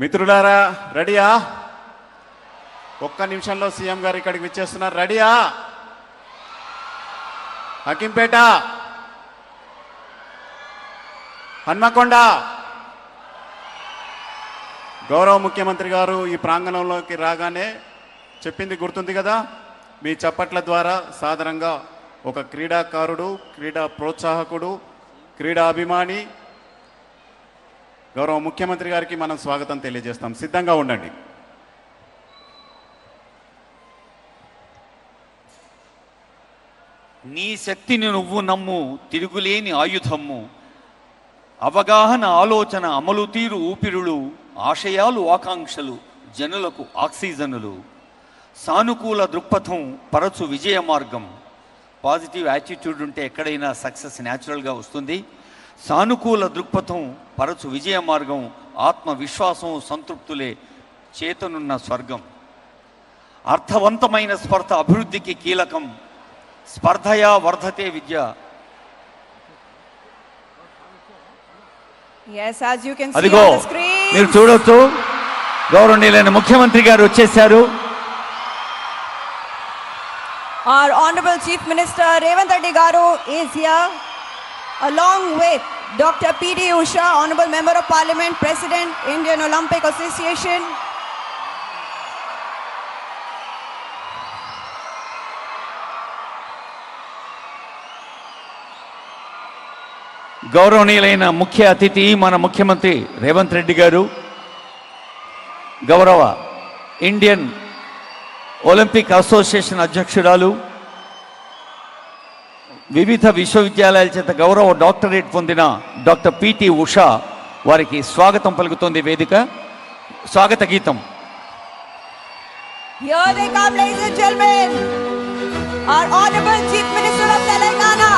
మిత్రులారా రెడీయా? ఒక్క నిమిషంలో CM గారు ఇక్కడికి విచ్చేస్తున్నారు. రెడీయా? హకింపేట, హన్మకొండ. గౌరవ ముఖ్యమంత్రి గారు ఈ ప్రాంగణంలోకి రాగానే చెప్పింది గుర్తుంది కదా, మీ చప్పట్ల ద్వారా సాధారణంగా ఒక క్రీడాకారుడు, క్రీడా ప్రోత్సాహకుడు, క్రీడా అభిమాని గౌరవ ముఖ్యమంత్రి గారికి మనం స్వాగతం తెలియజేస్తాం. సిద్ధంగా ఉండండి.
నీ శక్తిని నువ్వు నమ్ము, తిరుగులేని ఆయుధమ్ము, అవగాహన ఆలోచన అమలు తీరు ఊపిరులు, ఆశయాలు ఆకాంక్షలు జనులకు ఆక్సిజనులు, సానుకూల దృక్పథం పరచు విజయ మార్గం. పాజిటివ్ యాటిట్యూడ్ ఉంటే ఎక్కడైనా సక్సెస్ న్యాచురల్గా వస్తుంది. సానుకూల దృక్పథం పరచు విజయ మార్గం, ఆత్మవిశ్వాసం సంతృప్తులే చేతనున్న స్వర్గం. అర్థవంతమైన స్పర్ధ అభివృద్ధికి కీలకం, స్పర్ధయా వర్ధతే విద్య.
Yes, as you can see
అదిగో
on the screen.
మీరు చూడొచ్చు, గౌరవనీయులైన ముఖ్యమంత్రి గారు వచ్చేశారు.
Our Honorable Chief Minister Revanth Reddy Garu is here, along with Dr. P.D. Usha, Honorable Member of Parliament, President, Indian Olympic Association.
గౌరవనీయులైన ముఖ్య అతిథి మన ముఖ్యమంత్రి రేవంత్ రెడ్డి గారు, గౌరవ ఇండియన్ ఒలింపిక్ అసోసియేషన్ అధ్యక్షురాలు, వివిధ విశ్వవిద్యాలయాల చేత గౌరవ డాక్టరేట్ పొందిన డాక్టర్ పిటి ఉషా వారికి స్వాగతం పలుకుతోంది వేదిక. స్వాగత గీతం.
Here they come, ladies and gentlemen, our Honorable Chief Minister of Telangana.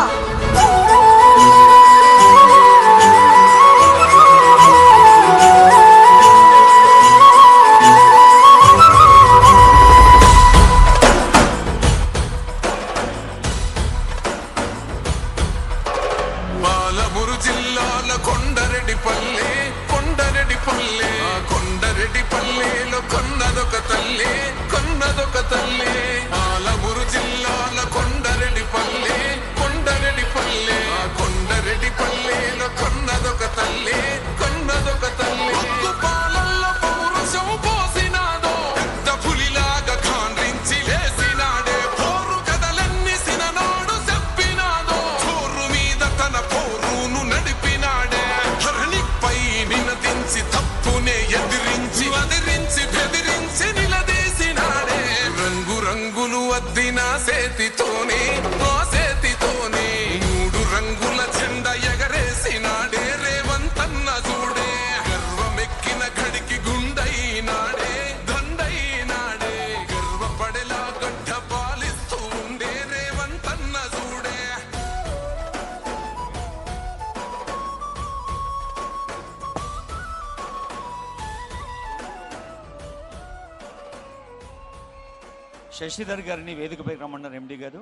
Shashidhar గారిని వేదికపై రమ్మన్నారు ఎండి గారు.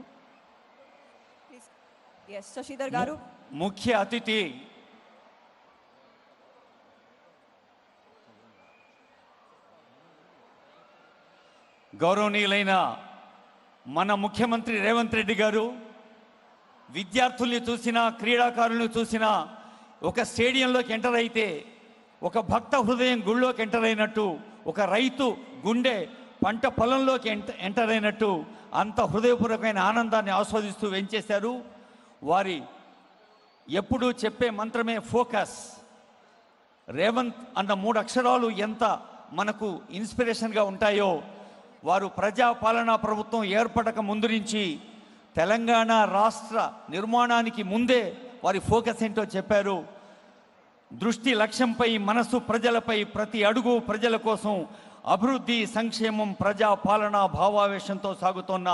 Yes, Shashidhar Garu.
ముఖ్య అతిథి గౌరవనీయులైన మన ముఖ్యమంత్రి రేవంత్ రెడ్డి గారు విద్యార్థుల్ని చూసినా, క్రీడాకారులను చూసినా, ఒక స్టేడియంలోకి ఎంటర్ అయితే ఒక భక్త హృదయం గుళ్ళోకి ఎంటర్ అయినట్టు, ఒక రైతు గుండె పంట పొలంలోకి ఎంటర్ అయినట్టు అంత హృదయపూర్వకమైన ఆనందాన్ని ఆస్వాదిస్తూ వెంచేశారు. వారి ఎప్పుడూ చెప్పే మంత్రమే ఫోకస్. రేవంత్ అన్న 3 అక్షరాలు ఎంత మనకు ఇన్స్పిరేషన్గా ఉంటాయో, వారు ప్రజాపాలనా ప్రభుత్వం ఏర్పడక ముందు నుంచి తెలంగాణ రాష్ట్ర నిర్మాణానికి ముందే వారి ఫోకస్ ఏంటో చెప్పారు. దృష్టి లక్ష్యంపై, మనసు ప్రజలపై, ప్రతి అడుగు ప్రజల కోసం, అభివృద్ధి, సంక్షేమం, ప్రజాపాలన భావావేశంతో సాగుతున్న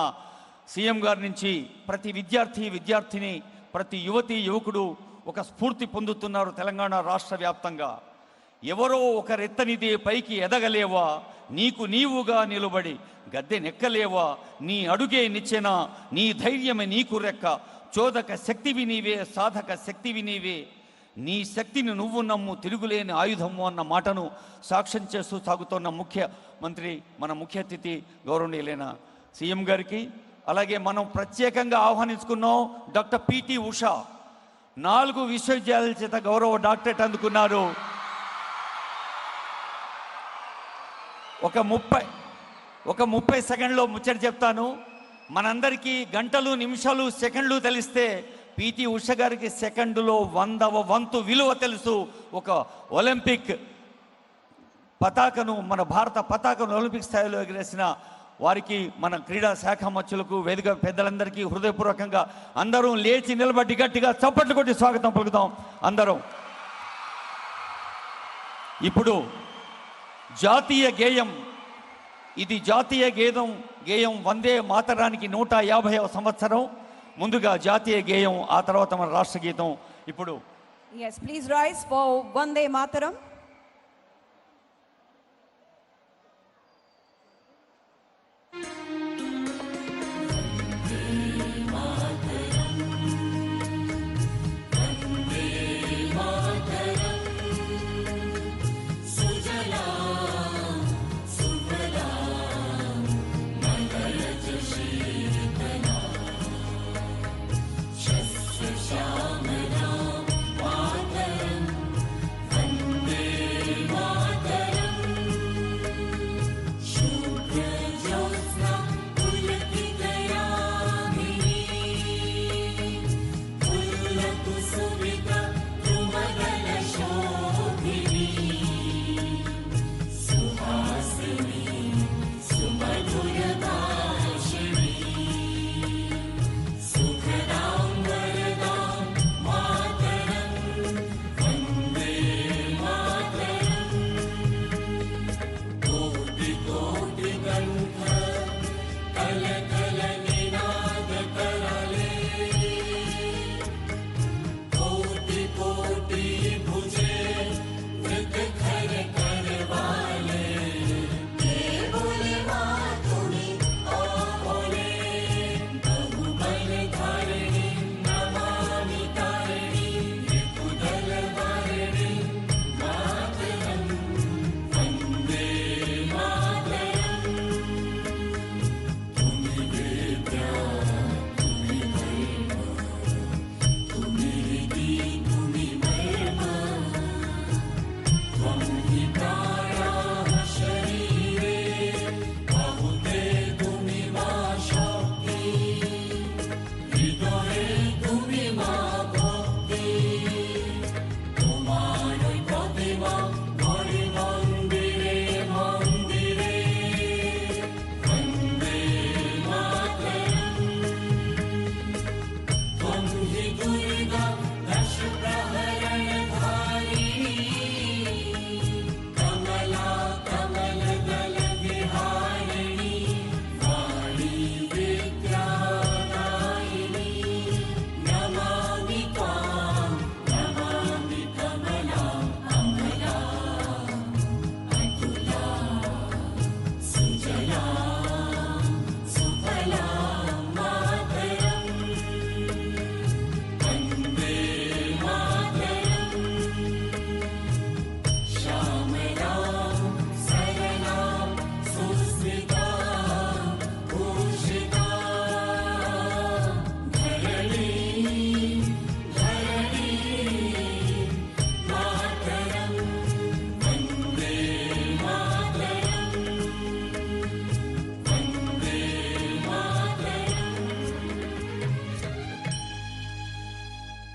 సీఎం గారి నుంచి ప్రతి విద్యార్థిని, ప్రతి యువతి యువకుడు ఒక స్ఫూర్తి పొందుతున్నారు తెలంగాణ రాష్ట్ర వ్యాప్తంగా. ఎవరో ఒకరెత్తనిదే పైకి ఎదగలేవా, నీకు నీవుగా నిలబడి గద్దె నెక్కలేవా, నీ అడుగే నిచ్చెన, నీ ధైర్యమే నీకు రెక్క, చోదక శక్తివి నీవే, సాధక శక్తివి నీవే, నీ శక్తిని నువ్వు నమ్ము, తిరుగులేని ఆయుధము అన్న మాటను సాక్ష్యం చేస్తూ సాగుతున్న ముఖ్యమంత్రి, మన ముఖ్య అతిథి గౌరవనీయులైన సీఎం గారికి, అలాగే మనం ప్రత్యేకంగా ఆహ్వానించుకున్నాం డాక్టర్ పిటి ఉషా, 4 విశ్వవిద్యాలయాల చేత గౌరవ డాక్టరేట్ అందుకున్నారు. ఒక 30 సెకండ్లో ముచ్చట చెప్తాను. మనందరికీ గంటలు, నిమిషాలు, సెకండ్లు తెలిస్తే పిటి ఉష గారికి సెకండులో 100వ వంతు విలువ తెలుసు. ఒక ఒలింపిక్ పతాకను, మన భారత పతాకను ఒలింపిక్ స్థాయిలో ఎగిరేసిన వారికి, మన క్రీడా శాఖ మచ్చులకు, వేదిక పెద్దలందరికీ హృదయపూర్వకంగా అందరూ లేచి నిలబడి గట్టిగా చప్పట్లు కొట్టి స్వాగతం పలుకుతాం అందరం. ఇప్పుడు జాతీయ గేయం, ఇది జాతీయ గేయం వందే మాతరానికి 150వ సంవత్సరం. ముందుగా జాతీయ గేయం, ఆ తర్వాత మన రాష్ట్ర గీతం. ఇప్పుడు
Yes, please rise for Vande Mataram.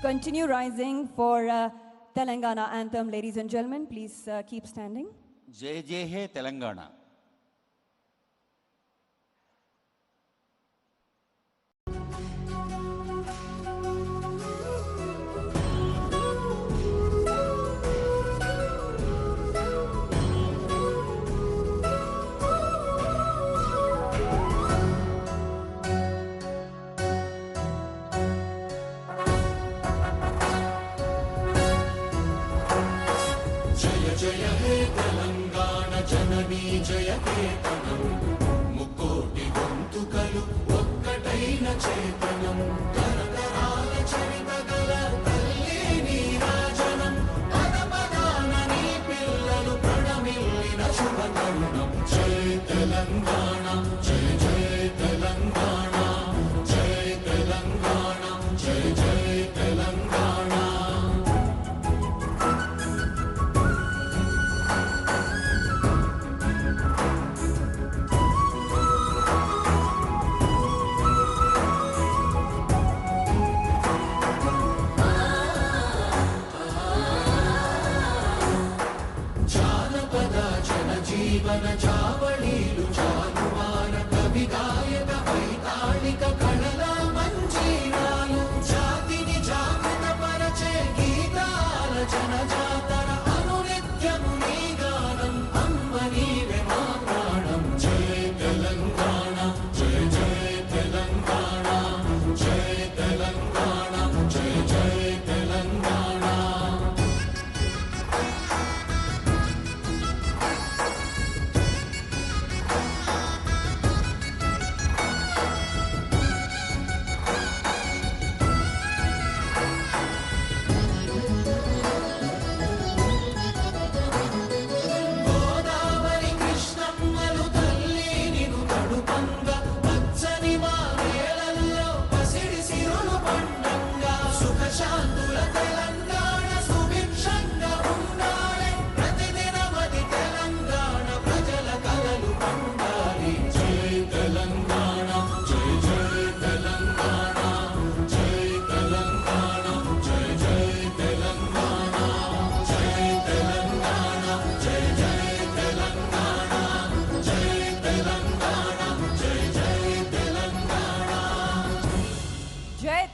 Continue rising for Telangana anthem, ladies and gentlemen. Please keep standing.
Jaya Jaya hey Telangana.
Jaya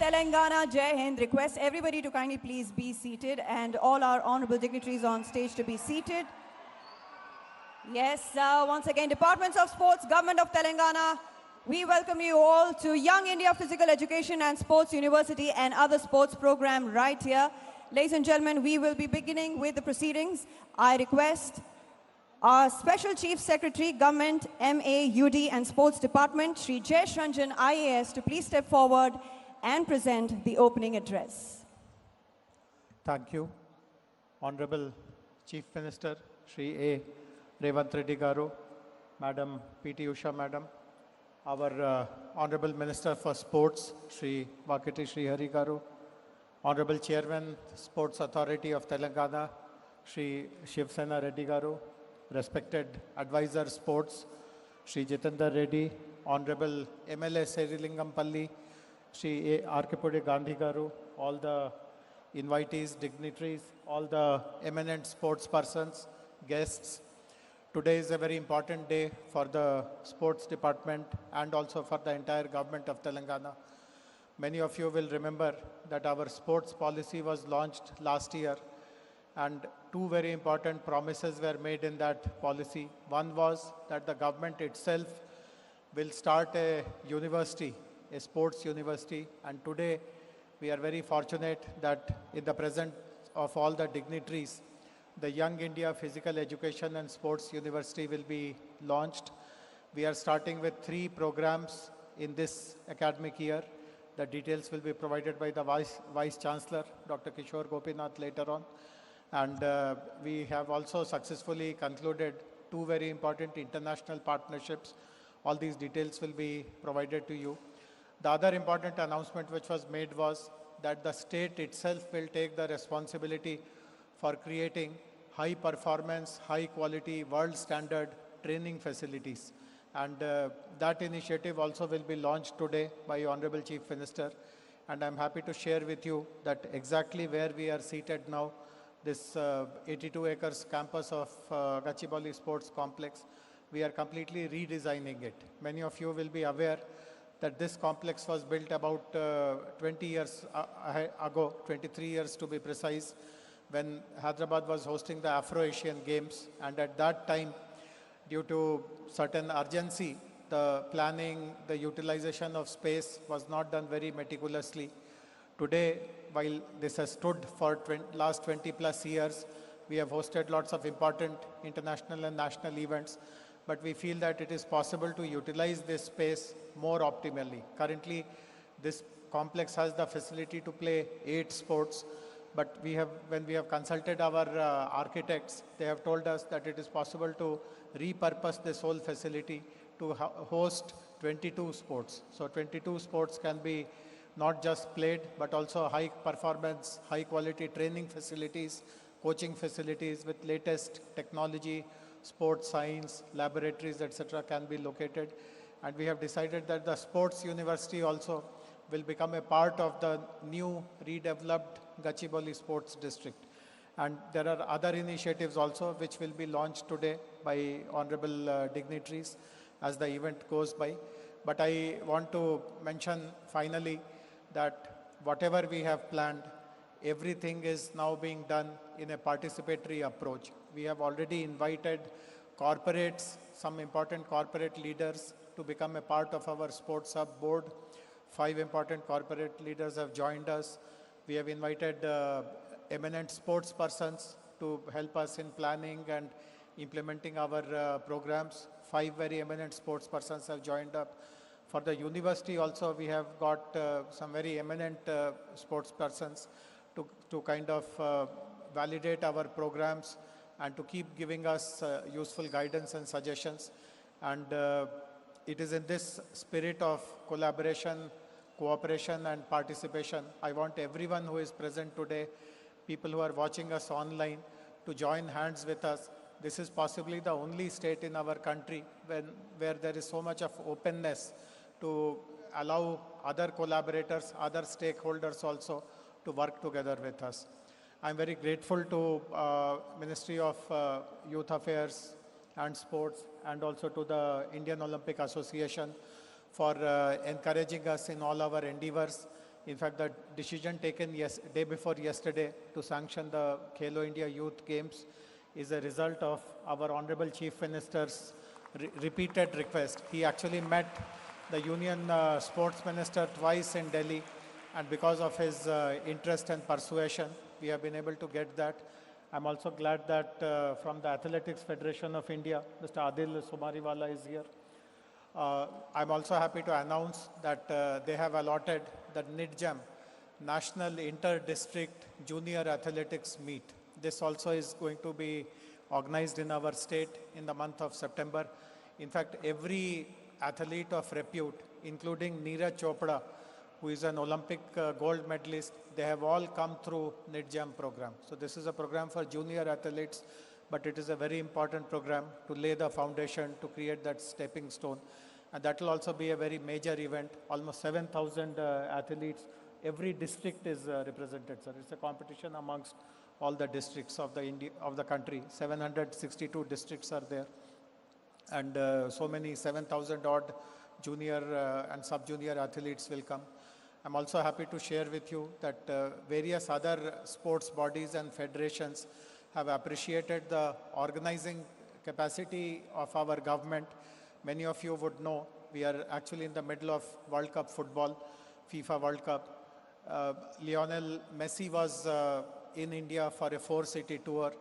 Telangana, Jai Hind. Request everybody to kindly please be seated and all our honorable dignitaries on stage to be seated. Yes, once again, Departments of Sports, Government of Telangana, we welcome you all to Young India Physical Education and Sports University and other sports program right here. Ladies and gentlemen, we will be beginning with the proceedings. I request our Special Chief Secretary, Government, MA, UD and Sports Department, Shri Jayesh Ranjan, IAS, to please step forward and present the opening address.
Thank you. Honorable Chief Minister, Shri A. Revant Reddy Garu, Madam P.T. Usha Madam, our Honorable Minister for Sports, Shri Vakiti Shri Hari Garu, Honorable Chairman, Sports Authority of Telangana, Shri Shiv Sena Reddy Garu, respected Advisor Sports, Shri Jitendra Reddy, Honorable MLA Serilingam Shri A. Arkipudi Gandhi Garu, all the invitees, dignitaries, all the eminent sports persons, guests. Today is a very important day for the sports department and also for the entire government of Telangana. Many of you will remember that our sports policy was launched last year and two very important promises were made in that policy. One was that the government itself will start a university, a sports university, and today we are very fortunate that in the presence of all the dignitaries, the Young India Physical Education and Sports University will be launched. We are starting with 3 programs in this academic year. The details will be provided by the Vice Chancellor, Dr. Kishore Gopinath, later on. And we have also successfully concluded 2 very important international partnerships. All these details will be provided to you. The other important announcement which was made was that the state itself will take the responsibility for creating high performance, high quality, world standard training facilities. And that initiative also will be launched today by Honorable Chief Minister. And I'm happy to share with you that exactly where we are seated now, this 82 acres campus of Gachibowli Sports Complex, we are completely redesigning it. Many of you will be aware that this complex was built about 20 years ago, 23 years to be precise, when Hyderabad was hosting the Afro-Asian Games. And at that time, due to certain urgency, the planning, the utilization of space was not done very meticulously. Today, while this has stood for last 20 plus years, we have hosted lots of important international and national events. but we feel that it is possible to utilize this space more optimally. Currently, this complex has the facility to play 8 sports, but when we have consulted our architects, they have told us that it is possible to repurpose this whole facility to host 22 sports. So 22 sports can be not just played, but also high performance, high quality training facilities, coaching facilities with latest technology, sports science, laboratories, etc. can be located. And we have decided that the sports university also will become a part of the new redeveloped Gachibowli Sports District. And there are other initiatives also which will be launched today by honorable dignitaries as the event goes by. But I want to mention finally that whatever we have planned, everything is now being done in a participatory approach. We have already invited corporates, some important corporate leaders to become a part of our Sports Hub board. 5 important corporate leaders have joined us. We have invited eminent sports persons to help us in planning and implementing our programs. 5 very eminent sports persons have joined up. For the university also, we have got some very eminent sports persons to kind of validate our programs and to keep giving us useful guidance and suggestions. And it is in this spirit of collaboration, cooperation and participation. I want everyone who is present today, people who are watching us online, to join hands with us. This is possibly the only state in our country where there is so much of openness to allow other collaborators, other stakeholders also to work together with us. I'm very grateful to Ministry of Youth Affairs and Sports and also to the Indian Olympic Association for encouraging us in all our endeavors. In fact, the decision taken day before yesterday to sanction the Khelo India Youth Games is a result of our Honorable Chief Minister's repeated request. He actually met the Union Sports Minister twice in Delhi, and because of his interest and persuasion, we have been able to get that. I'm also glad that from the Athletics Federation of India, Mr. Adil Somariwala is here. I'm also happy to announce that they have allotted the NIDJAM, National Inter-District Junior Athletics Meet. This also is going to be organized in our state in the month of September. In fact, every athlete of repute, including Neeraj Chopra, who is an Olympic gold medalist, they have all come through NIDJAM program. So this is a program for junior athletes, but it is a very important program to lay the foundation to create that stepping stone. And that will also be a very major event. Almost 7,000 athletes. Every district is represented, sir. It's a competition amongst all the districts of the country. 762 districts are there. And so many 7,000 odd junior and sub-junior athletes will come. I'm also happy to share with you that various other sports bodies and federations have appreciated the organizing capacity of our government. Many of you would know we are actually in the middle of World Cup football, FIFA World Cup. Lionel Messi was in India for a 4-city tour,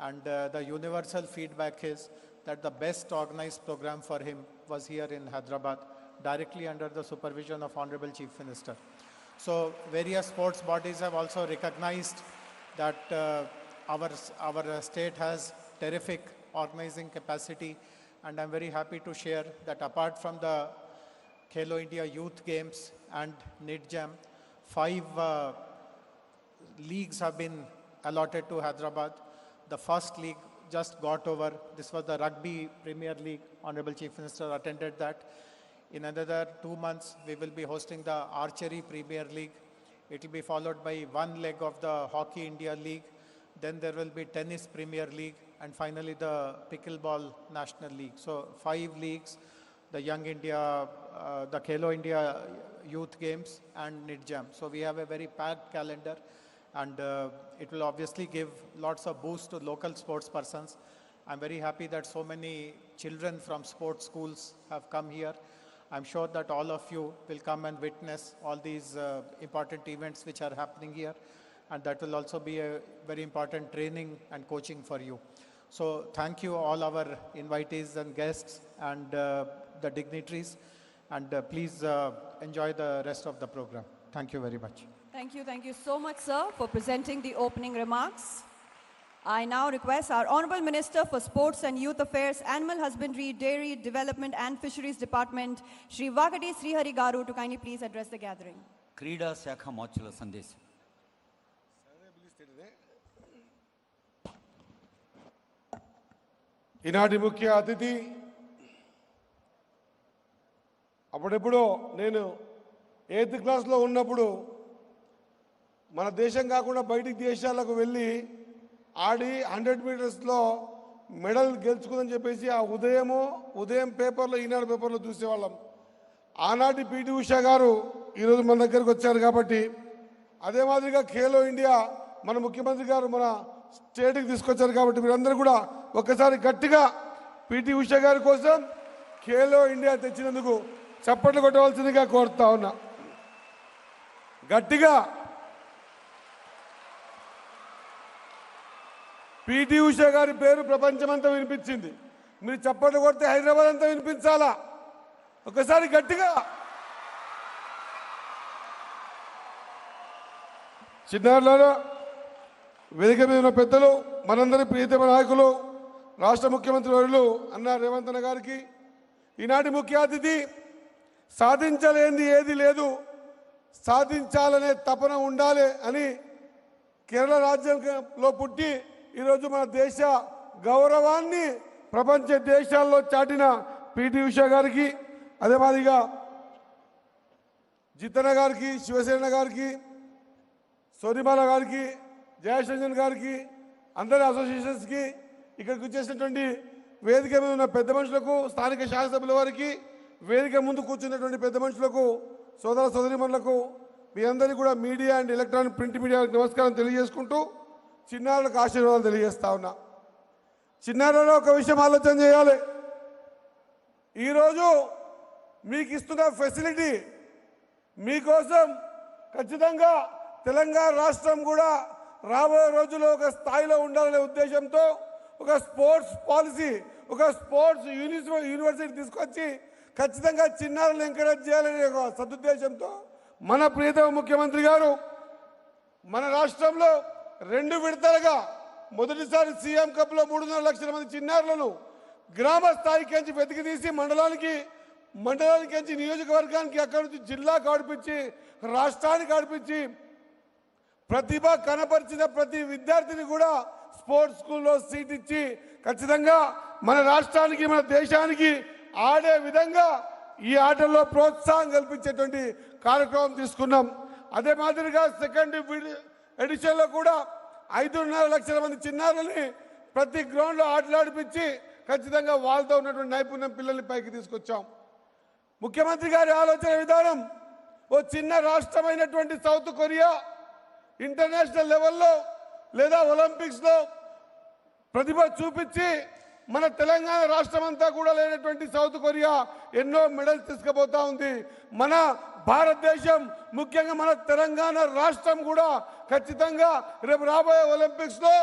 and the universal feedback is that the best organized program for him was here in Hyderabad, directly under the supervision of Honorable Chief Minister. So various sports bodies have also recognized that our state has terrific organizing capacity, and I'm very happy to share that apart from the Khelo India Youth Games and NIDJAM, 5 leagues have been allotted to Hyderabad. The first league just got over. This was the Rugby Premier League. Honorable Chief Minister attended that. In another 2 months, we will be hosting the Archery Premier League. It will be followed by 1 leg of the Hockey India League. Then there will be Tennis Premier League, and finally the Pickleball National League. So 5 leagues, the Young India, the Khelo India Youth Games and NIDJAM. So we have a very packed calendar, and it will obviously give lots of boost to local sports persons. I'm very happy that so many children from sports schools have come here. I'm sure that all of you will come and witness all these important events which are happening here, and that will also be a very important training and coaching for you. So thank you all our invitees and guests and the dignitaries, and please enjoy the rest of the program. Thank you very much.
Thank you so much, sir, for presenting the opening remarks. I now request our Honorable Minister for Sports and Youth Affairs, Animal Husbandry, Dairy Development and Fisheries Department, Shri Vakati Srihari Garu, to kindly please address the gathering.
క్రీడా శాఖ మార్చుల సందేశం.
ఈనాటి ముఖ్య అతిథి, అప్పుడెప్పుడో నేను 8th క్లాస్లో ఉన్నప్పుడు మన దేశం కాకుండా బయటికి దేశాలకు వెళ్ళి ఆడి 100 మీటర్స్లో మెడల్ గెలుచుకుందని చెప్పేసి ఆ ఉదయం పేపర్లో, ఈనాడు పేపర్లో చూసేవాళ్ళం. ఆనాటి పిటి ఉషా గారు ఈరోజు మన దగ్గరకు వచ్చారు కాబట్టి, అదే మాదిరిగా ఖేలో ఇండియా మన ముఖ్యమంత్రి గారు మన స్టేట్కి తీసుకొచ్చారు కాబట్టి, మీరందరూ కూడా ఒక్కసారి గట్టిగా పిటి ఉషా గారి కోసం ఖేలో ఇండియా తెచ్చినందుకు చప్పట్లు కొట్టవలసిందిగా కోరుతా ఉన్నా. గట్టిగా పిటి ఉషా గారి పేరు ప్రపంచమంతా వినిపించింది. మీరు చప్పట్లు కొడితే హైదరాబాద్ అంతా వినిపించాలా? ఒకసారి గట్టిగా. చిన్నారులారా, వేదిక మీద ఉన్న పెద్దలు, మనందరి ప్రియతమ నాయకులు, రాష్ట్ర ముఖ్యమంత్రి వర్యులు అన్న రేవంత్ అన్న గారికి, ఈనాటి ముఖ్య అతిథి, సాధించలేనిది ఏది లేదు, సాధించాలనే తపన ఉండాలి అని కేరళ రాజ్యంలో పుట్టి ఈరోజు మన దేశ గౌరవాన్ని ప్రపంచ దేశాల్లో చాటిన పిటి ఉషా గారికి, అదే మాదిరిగా జితన గారికి, శివసేన గారికి, సోనిమాల గారికి, జయశంకర్ గారికి, అందరి అసోసియేషన్స్కి, ఇక్కడికి వచ్చేసినటువంటి వేదిక మీద ఉన్న పెద్ద మనుషులకు, స్థానిక శాసనసభ్యుల వారికి, వేదిక ముందు కూర్చున్నటువంటి పెద్ద మనుషులకు, సోదర సోదరిమణులకు, మీ అందరికీ కూడా మీడియా అండ్ ఎలక్ట్రానిక్ ప్రింట్ మీడియాలకు నమస్కారం తెలియజేసుకుంటూ చిన్నారులకు ఆశీర్వాదాలు తెలియజేస్తా ఉన్నా. చిన్నారులలో ఒక విషయం ఆలోచన చేయాలి. ఈరోజు మీకు ఇస్తున్న ఫెసిలిటీ మీకోసం ఖచ్చితంగా తెలంగాణ రాష్ట్రం కూడా రాబోయే రోజుల్లో ఒక స్థాయిలో ఉండాలనే ఉద్దేశంతో ఒక స్పోర్ట్స్ పాలసీ, ఒక స్పోర్ట్స్ యూనివర్సిటీ తీసుకొచ్చి ఖచ్చితంగా చిన్నారులను ఎంకరేజ్ చేయాలనే ఒక సదుద్దేశంతో మన ప్రియతమ ముఖ్యమంత్రి గారు మన రాష్ట్రంలో 2 విడతలుగా మొదటిసారి సీఎం కప్లో 3.5 లక్షల మంది చిన్నారులను గ్రామ స్థాయికి నుంచి వెతికి తీసి మండలానికి నుంచి నియోజకవర్గానికి, అక్కడి నుంచి జిల్లాకు ఆడిపించి, రాష్ట్రానికి ఆడిపించి, ప్రతిభ కనపరిచిన ప్రతి విద్యార్థిని కూడా స్పోర్ట్స్ స్కూల్లో సీట్ ఇచ్చి ఖచ్చితంగా మన రాష్ట్రానికి, మన దేశానికి ఆడే విధంగా ఈ ఆటల్లో ప్రోత్సాహం కల్పించేటువంటి కార్యక్రమం తీసుకున్నాం. అదే మాదిరిగా సెకండ్ ఎడిషన్లో కూడా 5.5 లక్షల మంది చిన్నారులని ప్రతి గ్రౌండ్లో ఆటలాడిపించి ఖచ్చితంగా వాళ్ళతో ఉన్నటువంటి నైపుణ్యం పిల్లల్ని పైకి తీసుకొచ్చాం. ముఖ్యమంత్రి గారి ఆలోచన విధానం, ఓ చిన్న రాష్ట్రమైనటువంటి సౌత్ కొరియా ఇంటర్నేషనల్ లెవెల్లో లేదా ఒలింపిక్స్లో ప్రతిభ చూపించి మన తెలంగాణ రాష్ట్రం అంతా కూడా లేనటువంటి సౌత్ కొరియా ఎన్నో మెడల్స్ తీసుకుపోతా ఉంది. మన భారతదేశం, ముఖ్యంగా మన తెలంగాణ రాష్ట్రం కూడా ఖచ్చితంగా రేపు రాబోయే ఒలింపిక్స్లో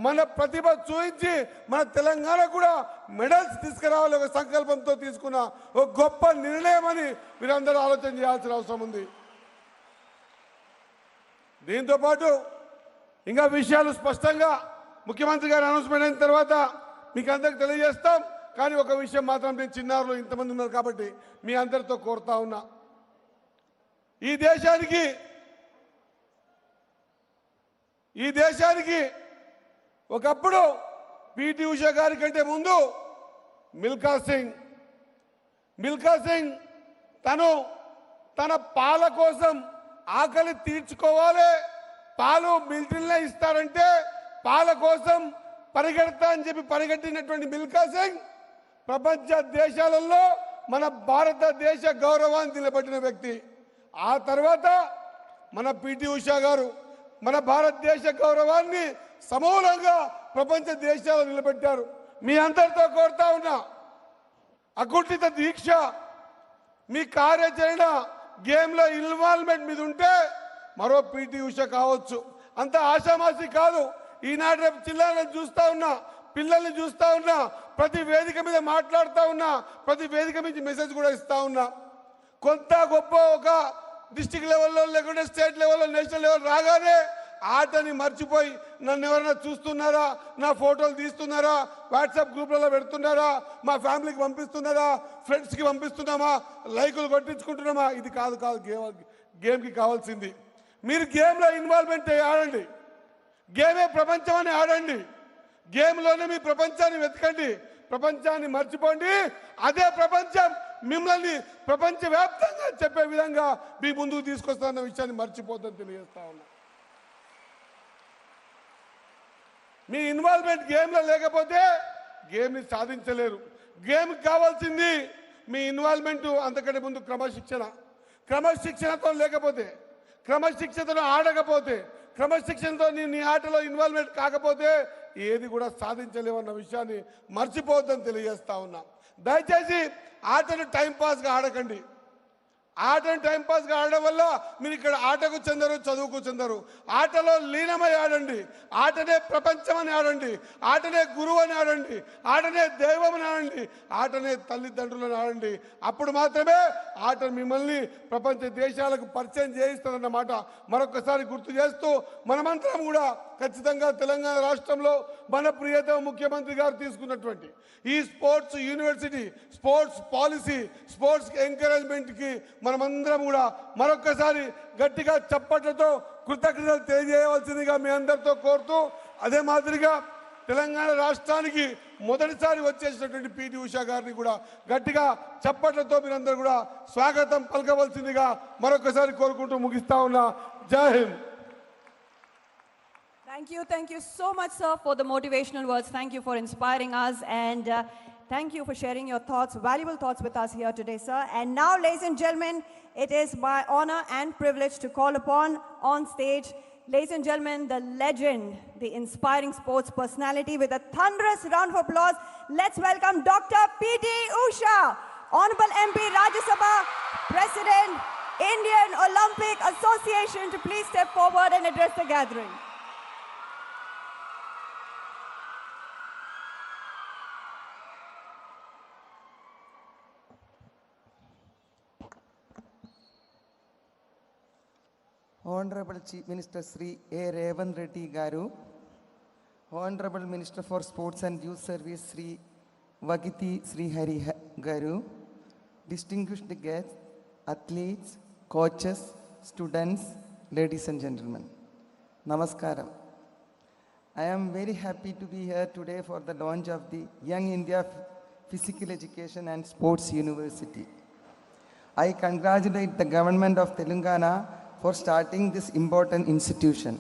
మన ప్రతిభ చూపించి మన తెలంగాణ కూడా మెడల్స్ తీసుకురావాలి ఒక సంకల్పంతో తీసుకున్న ఒక గొప్ప నిర్ణయం అని మీరందరూ ఆలోచన చేయాల్సిన అవసరం ఉంది. దీంతో పాటు ఇంకా విషయాలు స్పష్టంగా ముఖ్యమంత్రి గారు అనౌన్స్మెంట్ అయిన తర్వాత మీకు అందరికి తెలియజేస్తాం. కానీ ఒక విషయం మాత్రం నేను చిన్నారులు ఇంతమంది ఉన్నారు కాబట్టి మీ అందరితో కోరుతా ఉన్నా, ఈ దేశానికి ఒకప్పుడు పిటి ఉషా గారి కంటే ముందు మిల్కా సింగ్ తను తన పాల కోసం ఆకలి తీర్చుకోవాలి, పాలు మిలిటరీలో ఇస్తారంటే పాల కోసం పరిగెడతా అని చెప్పి పరిగెట్టినటువంటి మిల్కా సింగ్ ప్రపంచ దేశాలలో మన భారతదేశ గౌరవాన్ని నిలబెట్టిన వ్యక్తి. ఆ తర్వాత మన పిటి ఉషా గారు మన భారతదేశ గౌరవాన్ని సమూలంగా ప్రపంచ దేశాలు నిలబెట్టారు. మీ అందరితో కోరుతా ఉన్నా, అకుంఠిత దీక్ష, మీ కార్యాచరణ, గేమ్లో ఇన్వాల్వ్మెంట్ మీద ఉంటే మరో పిటి ఉషా కావచ్చు. అంత ఆషామాషి కాదు. ఈనాడు రేపు చిల్లారని చూస్తా ఉన్నా పిల్లల్ని చూస్తూ ఉన్నా, ప్రతి వేదిక మీద మాట్లాడుతూ ఉన్నా, ప్రతి వేదిక మీద మెసేజ్ కూడా ఇస్తూ ఉన్నా. కొంత గొప్ప ఒక డిస్టిక్ లెవెల్లో లేకుంటే స్టేట్ లెవెల్లో నేషనల్ లెవెల్ రాగానే ఆటని మర్చిపోయి నన్ను ఎవరైనా చూస్తున్నారా, నా ఫోటోలు తీస్తున్నారా, వాట్సాప్ గ్రూప్లలో పెడుతున్నారా, మా ఫ్యామిలీకి పంపిస్తున్నారా, ఫ్రెండ్స్కి పంపిస్తున్నామా, లైకులు కొట్టించుకుంటున్నామా, ఇది కాదు గేమ్కి కావాల్సింది. మీరు గేమ్లో ఇన్వాల్వ్మెంట్ ఆడండి, గేమే ప్రపంచం అని ఆడండి, గేమ్లోనే మీ ప్రపంచాన్ని వెతకండి, ప్రపంచాన్ని మర్చిపోండి. అదే ప్రపంచం మిమ్మల్ని ప్రపంచవ్యాప్తంగా చెప్పే విధంగా మీ ముందుకు తీసుకొస్తారన్న విషయాన్ని మర్చిపోద్దని తెలియజేస్తా ఉన్నా. మీ ఇన్వాల్వ్మెంట్ గేమ్లో లేకపోతే గేమ్ని సాధించలేరు. గేమ్కి కావాల్సింది మీ ఇన్వాల్వ్మెంట్, అంతకంటే ముందు క్రమశిక్షణతో లేకపోతే, క్రమశిక్షణతో ఆడకపోతే, క్రమశిక్షణతో నీ ఆటలో ఇన్వాల్వ్మెంట్ కాకపోతే ఏది కూడా సాధించలేవన్న విషయాన్ని మర్చిపోవద్దని తెలియజేస్తా ఉన్నా. దయచేసి ఆటను టైంపాస్గా ఆడకండి. ఆటను టైంపాస్గా ఆడడం వల్ల మీరు ఇక్కడ ఆటకు చెందరు, చదువుకు చెందరు. ఆటలో లీనమై ఆడండి, ఆటనే ప్రపంచం అని ఆడండి, ఆటనే గురువు అని ఆడండి, ఆటనే దైవం అని ఆడండి, ఆటనే తల్లిదండ్రులను ఆడండి. అప్పుడు మాత్రమే ఆట మిమ్మల్ని ప్రపంచ దేశాలకు పరిచయం చేయిస్తుందన్నమాట మరొకసారి గుర్తు చేస్తూ, మనమంతరం కూడా ఖచ్చితంగా తెలంగాణ రాష్ట్రంలో మన ప్రియతమ ముఖ్యమంత్రి గారు తీసుకున్నటువంటి ఈ sports university, sports policy, sports ఎంకరేజ్మెంట్కి మనమందరం కూడా మరొక్కసారి గట్టిగా చప్పట్లతో కృతజ్ఞతలు తెలియజేయవలసిందిగా మీ అందరితో కోరుతూ, అదే మాదిరిగా తెలంగాణ రాష్ట్రానికి మొదటిసారి వచ్చేసినటువంటి పిటి ఉషా గారిని కూడా గట్టిగా చప్పట్లతో మీరందరూ కూడా స్వాగతం పలకవలసిందిగా మరొకసారి కోరుకుంటూ ముగిస్తా ఉన్నా. జై Hind.
Thank you so much, sir, for the motivational words. Thank you for inspiring us, and thank you for sharing your thoughts, valuable thoughts with us here today, sir. And now, ladies and gentlemen, it is my honor and privilege to call upon on stage, ladies and gentlemen, the legend, the inspiring sports personality. With a thunderous round of applause, let's welcome Dr. P.T. Usha, Honorable MP, Rajya Sabha, President, Indian Olympic Association, to please step forward and address the gathering.
Honorable Chief Minister Sri A. Revanth Reddy Garu, Honorable Minister for Sports and Youth Service Sri Vagiti Sri Hari Garu, distinguished guests, athletes, coaches, students, ladies and gentlemen, Namaskaram. I am very happy to be here today for the launch of the Young India Physical Education and Sports University. I congratulate the government of Telangana for starting this important institution.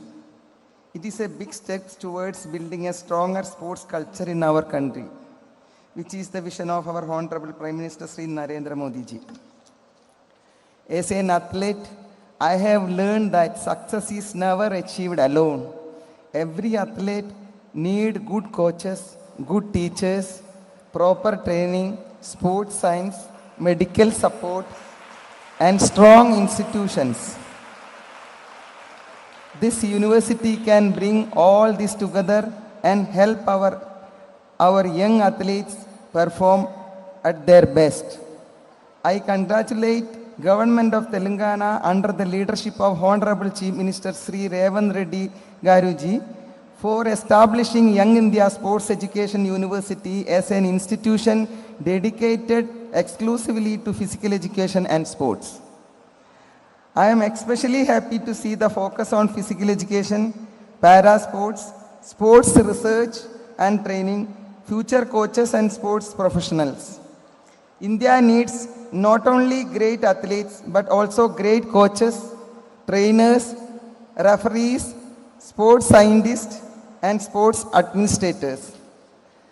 It is a big step towards building a stronger sports culture in our country, which is the vision of our Honorable Prime Minister Sri Narendra Modi ji. As an athlete, I have learned that success is never achieved alone. Every athlete needs good coaches, good teachers, proper training, sports science, medical support, and strong institutions. This university can bring all this together and help our young athletes perform at their best. I congratulate Government of Telangana under the leadership of Honorable Chief Minister Sri Revanth Reddy Garu ji for establishing Young India Sports Education University as an institution dedicated exclusively to physical education and sports. I am especially happy to see the focus on physical education, para sports, sports research and training, future coaches and sports professionals. India needs not only great athletes but also great coaches, trainers, referees, sports scientists and sports administrators.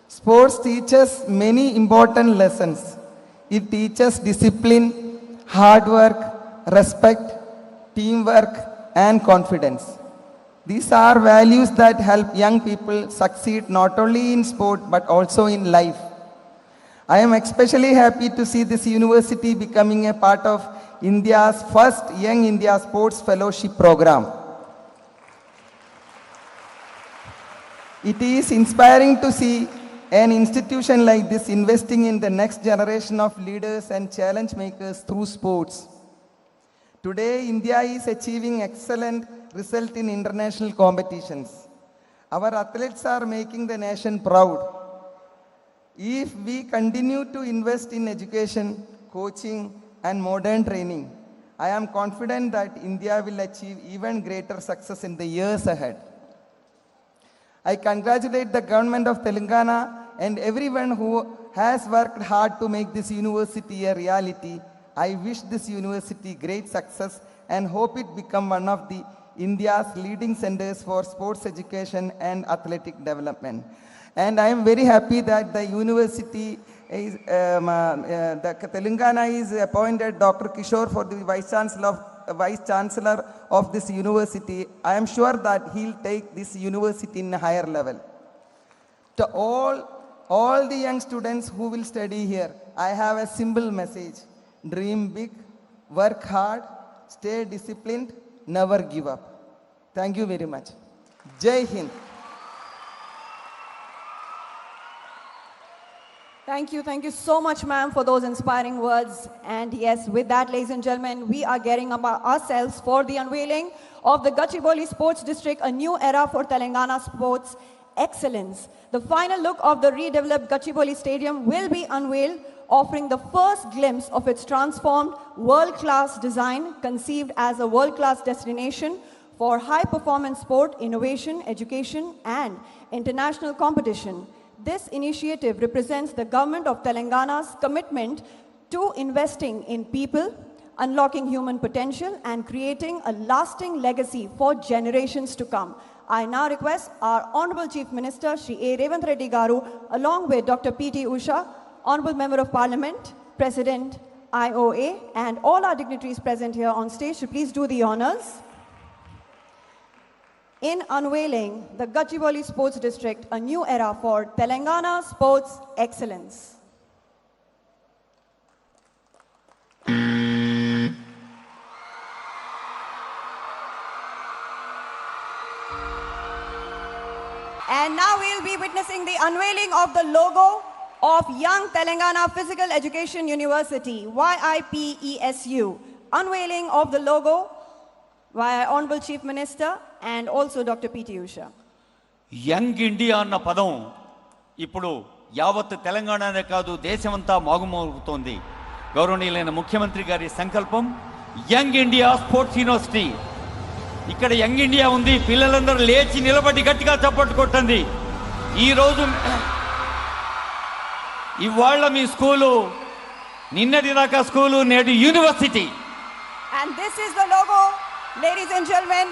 Sports teaches many important lessons. It teaches discipline, hard work, respect, teamwork, and confidence. These are values that help young people succeed not only in sport but also in life. I am especially happy to see this university becoming a part of India's first Young India Sports Fellowship program. It is inspiring to see an institution like this investing in the next generation of leaders and challenge makers through sports. Today, India is achieving excellent result in international competitions. Our athletes are making the nation proud. If we continue to invest in education, coaching, and modern training, I am confident that India will achieve even greater success in the years ahead. I congratulate the government of Telangana and everyone who has worked hard to make this university a reality. I wish this university great success and hope it become one of the India's leading centers for sports education and athletic development. And I am very happy that the university is, the Telangana is appointed Dr. Kishore for the Vice Chancellor of this university. I am sure that he'll take this university in a higher level. To all the young students who will study here, I have a simple message. Dream big, work hard, stay disciplined, never give up. Thank you very much. Jai Hind.
Thank you so much, ma'am, for those inspiring words. And yes, with that, ladies and gentlemen, we are getting about ourselves for the unveiling of the Gachibowli Sports District, a new era for Telangana sports excellence. The final look of the redeveloped Gachibowli Stadium will be unveiled, offering the first glimpse of its transformed world-class design, conceived as a world-class destination for high-performance sport, innovation, education, and international competition. This initiative represents the government of Telangana's commitment to investing in people, unlocking human potential, and creating a lasting legacy for generations to come. I now request our Honorable Chief Minister, Shri A. Revanth Reddy Garu, along with Dr. P.T. Usha, Honorable Member of Parliament, President, IOA, and all our dignitaries present here on stage to please do the honors in unveiling the Gachibowli Sports District, a new era for Telangana sports excellence. And now we'll be witnessing the unveiling of the logo of Young Telangana Physical Education University, YIPESU. Unveiling of the logo by Honorable Chief Minister and also Dr. P.T. Usha.
Young India అన్న పదం ఇప్పుడు యావత్ తెలంగాణనే కాదు దేశమంతా మాగుమోగుతోంది. గౌరవనీయులైన ముఖ్యమంత్రి గారి సంకల్పం యంగ్ ఇండియా స్పోర్ట్స్ యూనివర్సిటీ. ఇక్కడ యంగ్ ఇండియా ఉంది. పిల్లలందరూ లేచి నిలబడి గట్టిగా చప్పట్లు కొట్టండి. ఈరోజు ఇవాళ మీ స్కూలు, నిన్నటి దాకా స్కూలు, నేడు university.
And this is the logo, ladies and gentlemen,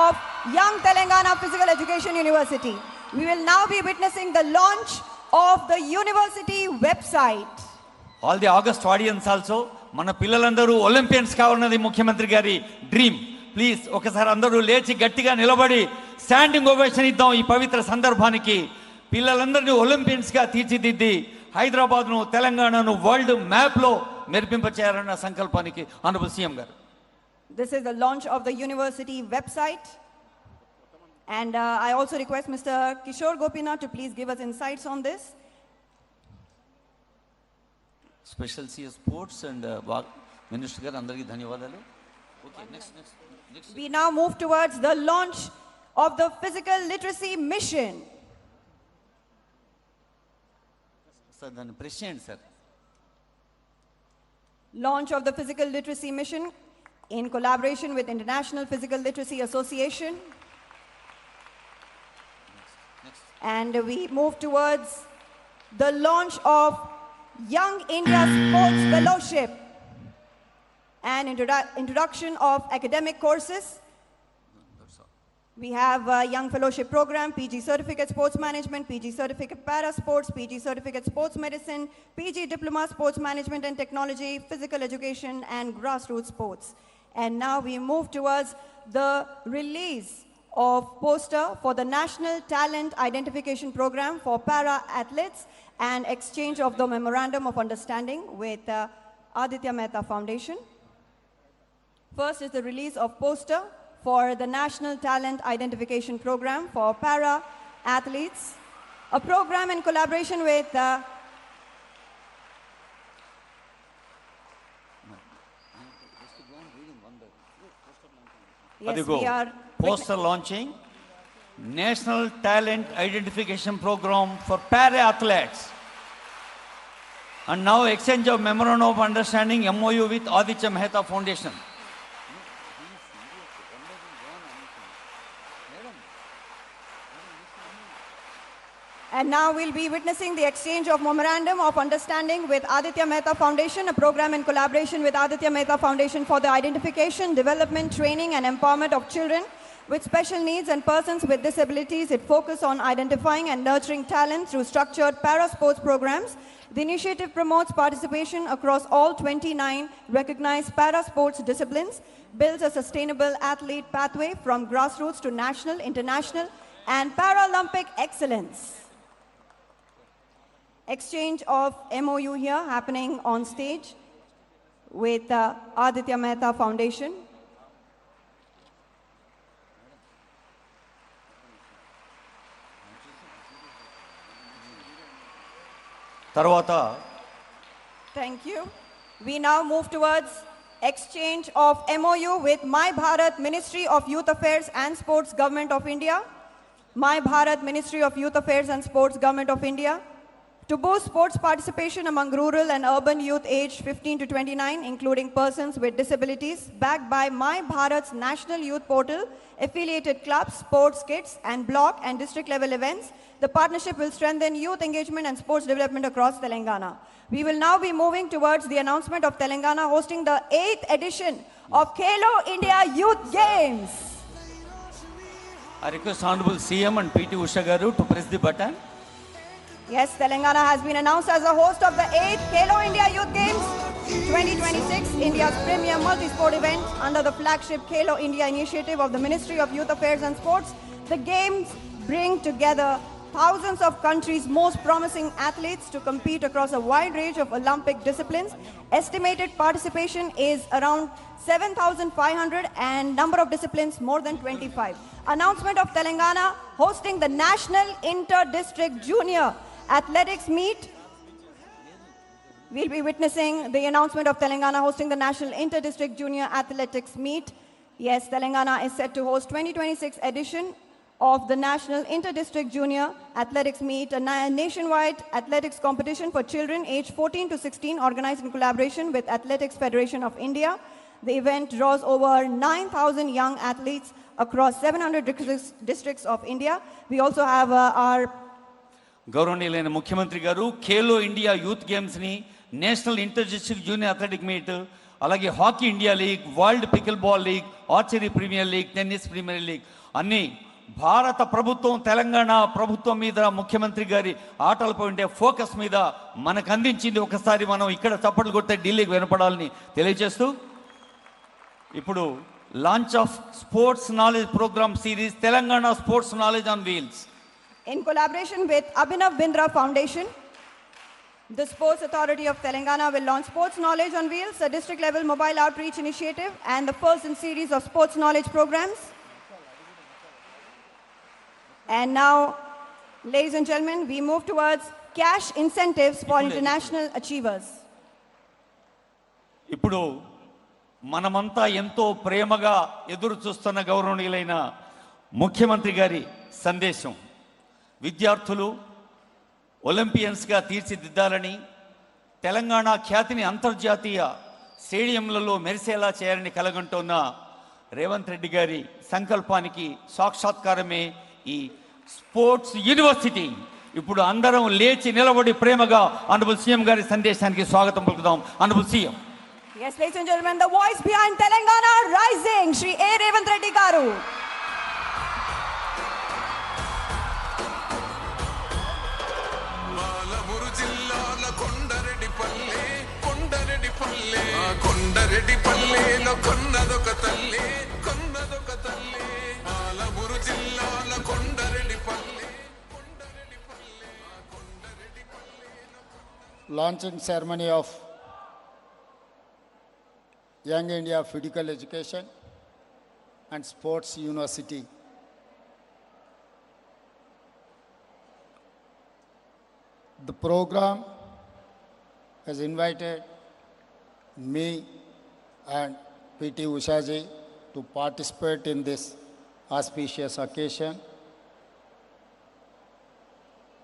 of Young Telangana Physical Education University. We will now be witnessing the launch of the university website.
All the August audience also, మన పిల్లలందరూ Olympians కావాలన్నది ముఖ్యమంత్రి గారి dream. Please ఒకసారి అందరూ లేచి గట్టిగా నిలబడి స్టాండింగ్ ఓవేషన్ ఇద్దాం. ఈ పవిత్ర సందర్భానికి పిల్లలందరినీ ఒలింపియన్స్గా తీర్చిదిద్ది హైదరాబాద్ను, తెలంగాణను వరల్డ్ మ్యాప్లో మెరిపింపచేయాలన్న సంకల్పానికి ఆనరబుల్ సీఎం గారు.
This is the launch of the university website. And I also request Mr. Kishore Gopinath to please give us insights on this.
Special CS sports and minister గారు అందరికీ ధన్యవాదాలు. Okay, next.
We now move towards the launch of the physical literacy mission.
Sir దాన్ని press చేయండి sir.
Launch of the physical literacy mission in collaboration with International Physical Literacy Association. And we move towards the launch of Young India Sports Fellowship and introduction of academic courses. We have a Young Fellowship Program, PG Certificate Sports Management, PG Certificate Para Sports, PG Certificate Sports Medicine, PG Diploma Sports Management and Technology, Physical Education and Grassroots Sports. And now we move towards the release of poster for the National Talent Identification Program for Para Athletes and exchange of the Memorandum of Understanding with Aditya Mehta Foundation. First is the release of poster for the National Talent Identification Program for Para athletes, a program in collaboration with yes,
Adigo,
we are
poster launching National Talent Identification Program for Para-Athletes. And now exchange of Memorandum of Understanding MOU with Aditya Mehta Foundation.
And now we'll be witnessing the exchange of Memorandum of Understanding with Aditya Mehta Foundation, a program in collaboration with Aditya Mehta Foundation for the identification, development, training and empowerment of children with special needs and persons with disabilities. It focuses on identifying and nurturing talent through structured para-sports programs. The initiative promotes participation across all 29 recognized para-sports disciplines, builds a sustainable athlete pathway from grassroots to national, international and Paralympic excellence. Exchange of MOU here happening on stage with Aditya Mehta Foundation.
Tarvata.
Thank you. We now move towards exchange of MOU with My Bharat Ministry of Youth Affairs and Sports Government of India. My Bharat Ministry of Youth Affairs and Sports Government of India. To boost sports participation among rural and urban youth aged 15 to 29, including persons with disabilities, backed by My Bharat's National Youth Portal, affiliated clubs, sports kits, and block and district level events, the partnership will strengthen youth engagement and sports development across Telangana. We will now be moving towards the announcement of Telangana hosting the 8th edition of Khelo India Youth Games.
I request Honorable CM and PT Usha Garu to press the button.
Yes, Telangana has been announced as a host of the 8th Khelo India Youth Games 2026, India's premier multi-sport event under the flagship Khelo India initiative of the Ministry of Youth Affairs and Sports. The games bring together thousands of countries' most promising athletes to compete across a wide range of Olympic disciplines. Estimated participation is around 7,500 and number of disciplines more than 25. Announcement of Telangana hosting the National Inter-District Junior Athletics Meet. We'll be witnessing the announcement of Telangana hosting the National Inter-District Junior Athletics Meet. Yes, Telangana is set to host 2026 edition of the National Inter-District Junior Athletics Meet, a nationwide athletics competition for children aged 14 to 16, organized in collaboration with Athletics Federation of India. The event draws over 9,000 young athletes across 700 districts of India. We also have our
గౌరవనీయులైన ముఖ్యమంత్రి గారు Khelo India youth గేమ్స్ని national inter district junior athletic meet, అలాగే hockey India league, world pickleball league, archery premier league, tennis premier league అన్ని భారత ప్రభుత్వం తెలంగాణ ప్రభుత్వం మీద ముఖ్యమంత్రి గారి ఆటలపై ఉండే ఫోకస్ మీద మనకు అందించింది. ఒకసారి మనం ఇక్కడ చప్పట్లు కొడితే ఢిల్లీకి వినపడాలని తెలియజేస్తూ ఇప్పుడు launch of sports knowledge program series Telangana sports knowledge on wheels.
In collaboration with Abhinav Bindra Foundation, the Sports Authority of Telangana will launch Sports Knowledge on Wheels, a district-level mobile outreach initiative and the first in series of sports knowledge programs. And now, ladies and gentlemen, we move towards cash incentives for international achievers.
ఇప్పుడు మనమంతా ఎంతో ప్రేమగా ఎదురు చూస్తున్న గౌరవనీయులైన ముఖ్యమంత్రి గారి సందేశం, విద్యార్థులు ఒలింపియన్స్గా తీర్చిదిద్దాలని, తెలంగాణ ఖ్యాతిని అంతర్జాతీయ స్టేడియంలలో మెరిసేలా చేయాలని కలగంటున్న రేవంత్ రెడ్డి గారి సంకల్పానికి సాక్షాత్కారమే ఈ స్పోర్ట్స్ యూనివర్సిటీ. ఇప్పుడు అందరం లేచి నిలబడి ప్రేమగా ఆనరబుల్ సీఎం గారి సందేశానికి స్వాగతం పలుకుదాం. Honourable CM.
Yes, ladies and gentlemen, the voice behind Telangana rising, Shri A. Revanth Reddy Garu.
Kondareddy పల్లెలో కొన్నదొక తల్లి, కొన్నదొక తల్లి. పాలమూరు జిల్లాల కొండరెడ్డి పల్లె, కొండరెడ్డి పల్లె, కొండరెడ్డి పల్లె.
Launching ceremony of Young India Physical Education and Sports University. The program has invited me and P.T. Ushaji to participate in this auspicious occasion.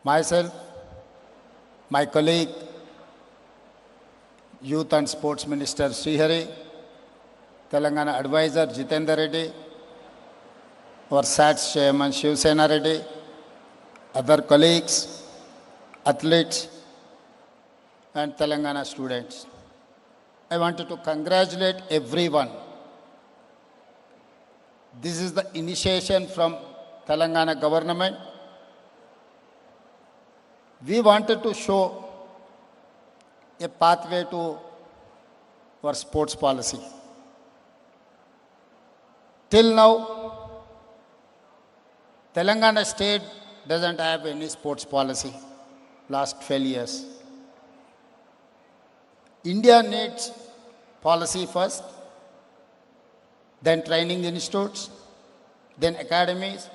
Myself, my colleague, Youth and Sports Minister Srihari, Telangana Advisor Jitendra Reddy, our SATS Chairman Shiv Sena Reddy, other colleagues, athletes, and Telangana students. I wanted to congratulate everyone. This is the initiation from Telangana government. We wanted to show a pathway to our sports policy. Till now, Telangana state doesn't have any sports policy last 12 years. India needs policy first, then training institutes, then academies,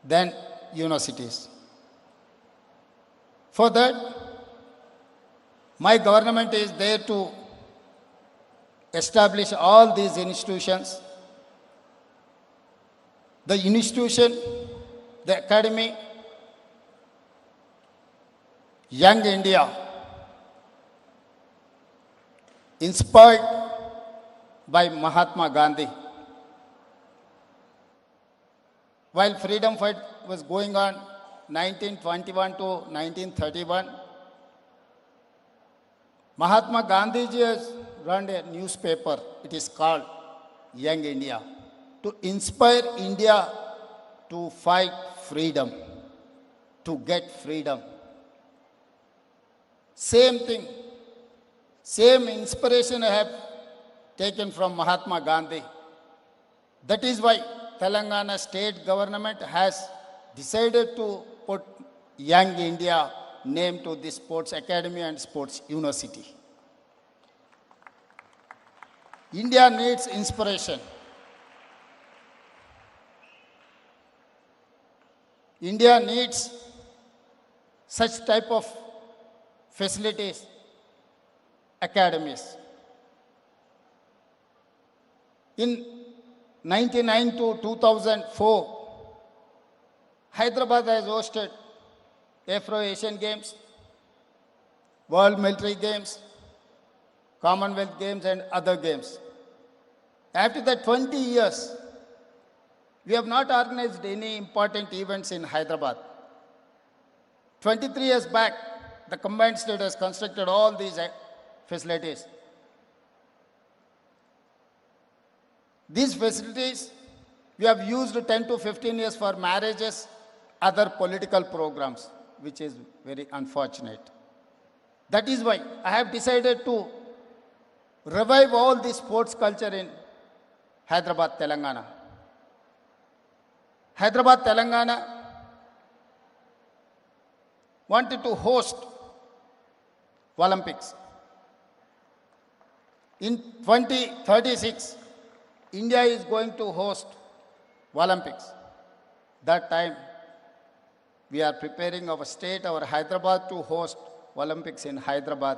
then universities. For that, my government is there to establish all these institutions. The institution, the academy, Young India, inspired by Mahatma Gandhi. While freedom fight was going on 1921 to 1931, Mahatma Gandhi ji has run a newspaper. It is called Young India, to inspire India to fight freedom, to get freedom. Same thing, same inspiration I have taken from Mahatma Gandhi. That is why Telangana state government has decided to put Young India name to the Sports Academy and Sports University. India needs inspiration. India needs such type of facilities, academies. In 1999 to 2004, Hyderabad has hosted Afro-Asian Games, World Military Games, Commonwealth Games and other games. After that 20 years, we have not organized any important events in Hyderabad. 23 years back, the combined state has constructed all these facilities. These facilities, we have used 10 to 15 years for marriages, other political programs, which is very unfortunate. That is why I have decided to revive all the sports culture in Hyderabad, Telangana. Hyderabad, Telangana wanted to host Olympics. In 2036, India is going to host Olympics. That time, we are preparing our state, our Hyderabad, to host Olympics in Hyderabad.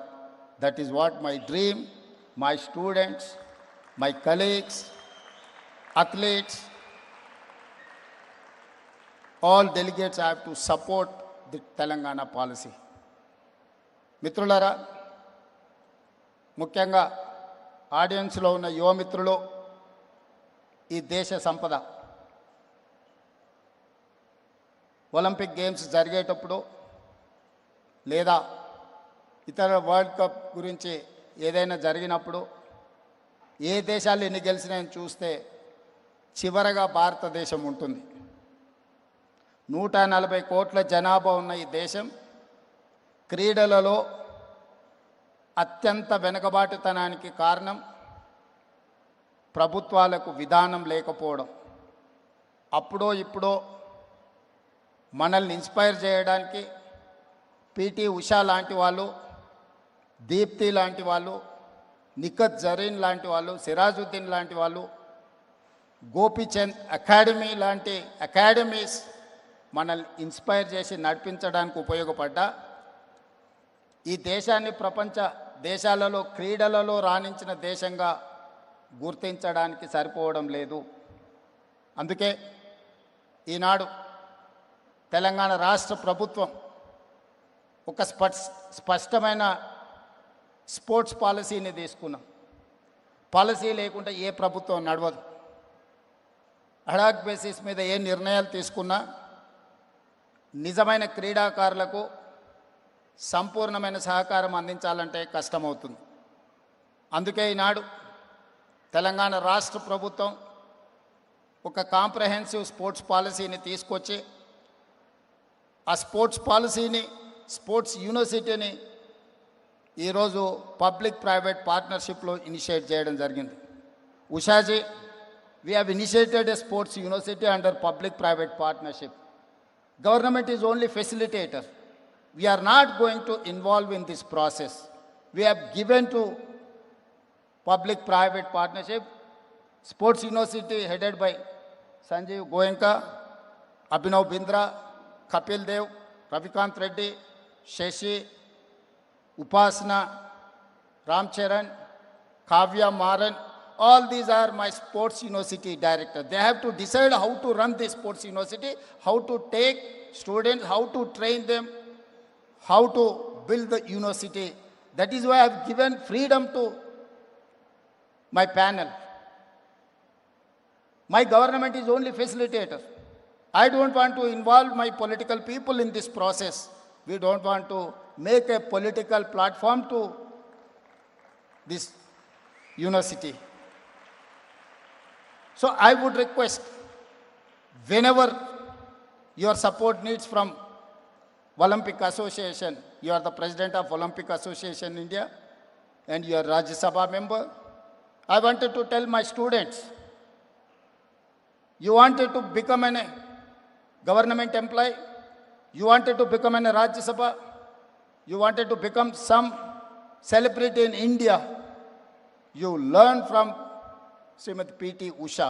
That is what my dream, my students, my colleagues, athletes, all delegates have to support the Telangana policy. మిత్రులారా, ముఖ్యంగా ఆడియన్స్లో ఉన్న యువ మిత్రులు, ఈ దేశ సంపద. Olympic games జరిగేటప్పుడు లేదా ఇతర వరల్డ్ కప్ గురించి ఏదైనా జరిగినప్పుడు ఏ దేశాలు ఎన్ని గెలిచినాయని చూస్తే చివరగా భారతదేశం ఉంటుంది. 140 కోట్ల జనాభా ఉన్న ఈ దేశం క్రీడలలో అత్యంత వెనుకబాటుతనానికి కారణం ప్రభుత్వాలకు విధానం లేకపోవడం. అప్పుడో ఇప్పుడో మనల్ని ఇన్స్పైర్ చేయడానికి పీటీ ఉషా లాంటి వాళ్ళు, దీప్తి లాంటి వాళ్ళు, నిఖత్ జరీన్ లాంటి వాళ్ళు, సిరాజుద్దీన్ లాంటి వాళ్ళు, గోపీచంద్ అకాడమీ లాంటి అకాడమీస్ మనల్ని ఇన్స్పైర్ చేసి నడిపించడానికి ఉపయోగపడ్డా ఈ దేశాన్ని ప్రపంచ దేశాలలో క్రీడలలో రాణించిన దేశంగా గుర్తించడానికి సరిపోవడం లేదు. అందుకే ఈనాడు తెలంగాణ రాష్ట్ర ప్రభుత్వం ఒక స్పష్టమైన స్పోర్ట్స్ పాలసీని తీసుకున్నాం. పాలసీ లేకుండా ఏ ప్రభుత్వం నడవదు. హడాక్ బేసిస్ మీద ఏ నిర్ణయాలు తీసుకున్నా నిజమైన క్రీడాకారులకు సంపూర్ణమైన సహకారం అందించాలంటే కష్టమవుతుంది. అందుకే ఈనాడు తెలంగాణ రాష్ట్ర ప్రభుత్వం ఒక కాంప్రహెన్సివ్ స్పోర్ట్స్ పాలసీని తీసుకొచ్చి ఆ స్పోర్ట్స్ పాలసీని స్పోర్ట్స్ యూనివర్సిటీని ఈరోజు పబ్లిక్ ప్రైవేట్ పార్ట్నర్షిప్లో ఇనిషియేట్ చేయడం జరిగింది. ఉషాజీ, we have initiated a sports university under public private partnership. Government is only facilitator. We are not going to involve in this process. We have given to public private partnership sports university headed by Sanjeev Goenka, Abhinav Bindra, Kapil Dev, Ravikant Reddy, Shashi, Upasana, Ram Charan, Kavya Maran. All these are my sports university directors. They have to decide how to run this sports university, how to take students, how to train them, how to build the university. That is why I have given freedom to my panel. My government is only facilitator. I don't want to involve my political people in this process. We don't want to make a political platform to this university. So I would request, whenever your support needs from Olympic Association, you are the president of Olympic Association India and you are Rajya Sabha member. I wanted to tell my students, you wanted to become a government employee, you wanted to become a Rajya Sabha, you wanted to become some celebrity in India, you learn from Srimati P.T. Usha.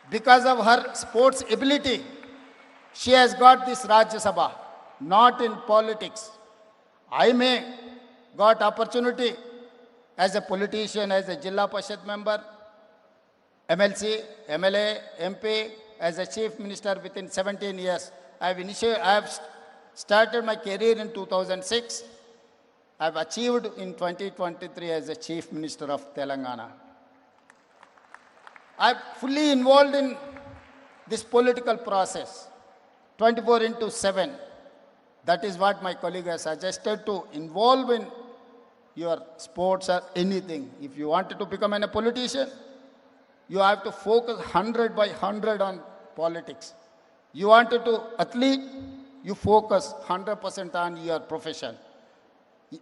Because of her sports ability, she has got this Rajya Sabha, not in politics. I may got opportunity as a politician, as a Jilla Parishad member, MLC, MLA, MP, as a chief minister within 17 years. I have started my career in 2006. I have achieved in 2023 as a chief minister of Telangana. I am fully involved in this political process, 24/7. That is what my colleague has suggested, to involve in your sports or anything. If you wanted to become a politician, you have to focus 100% on politics. You wanted to athlete, you focus 100% on your profession.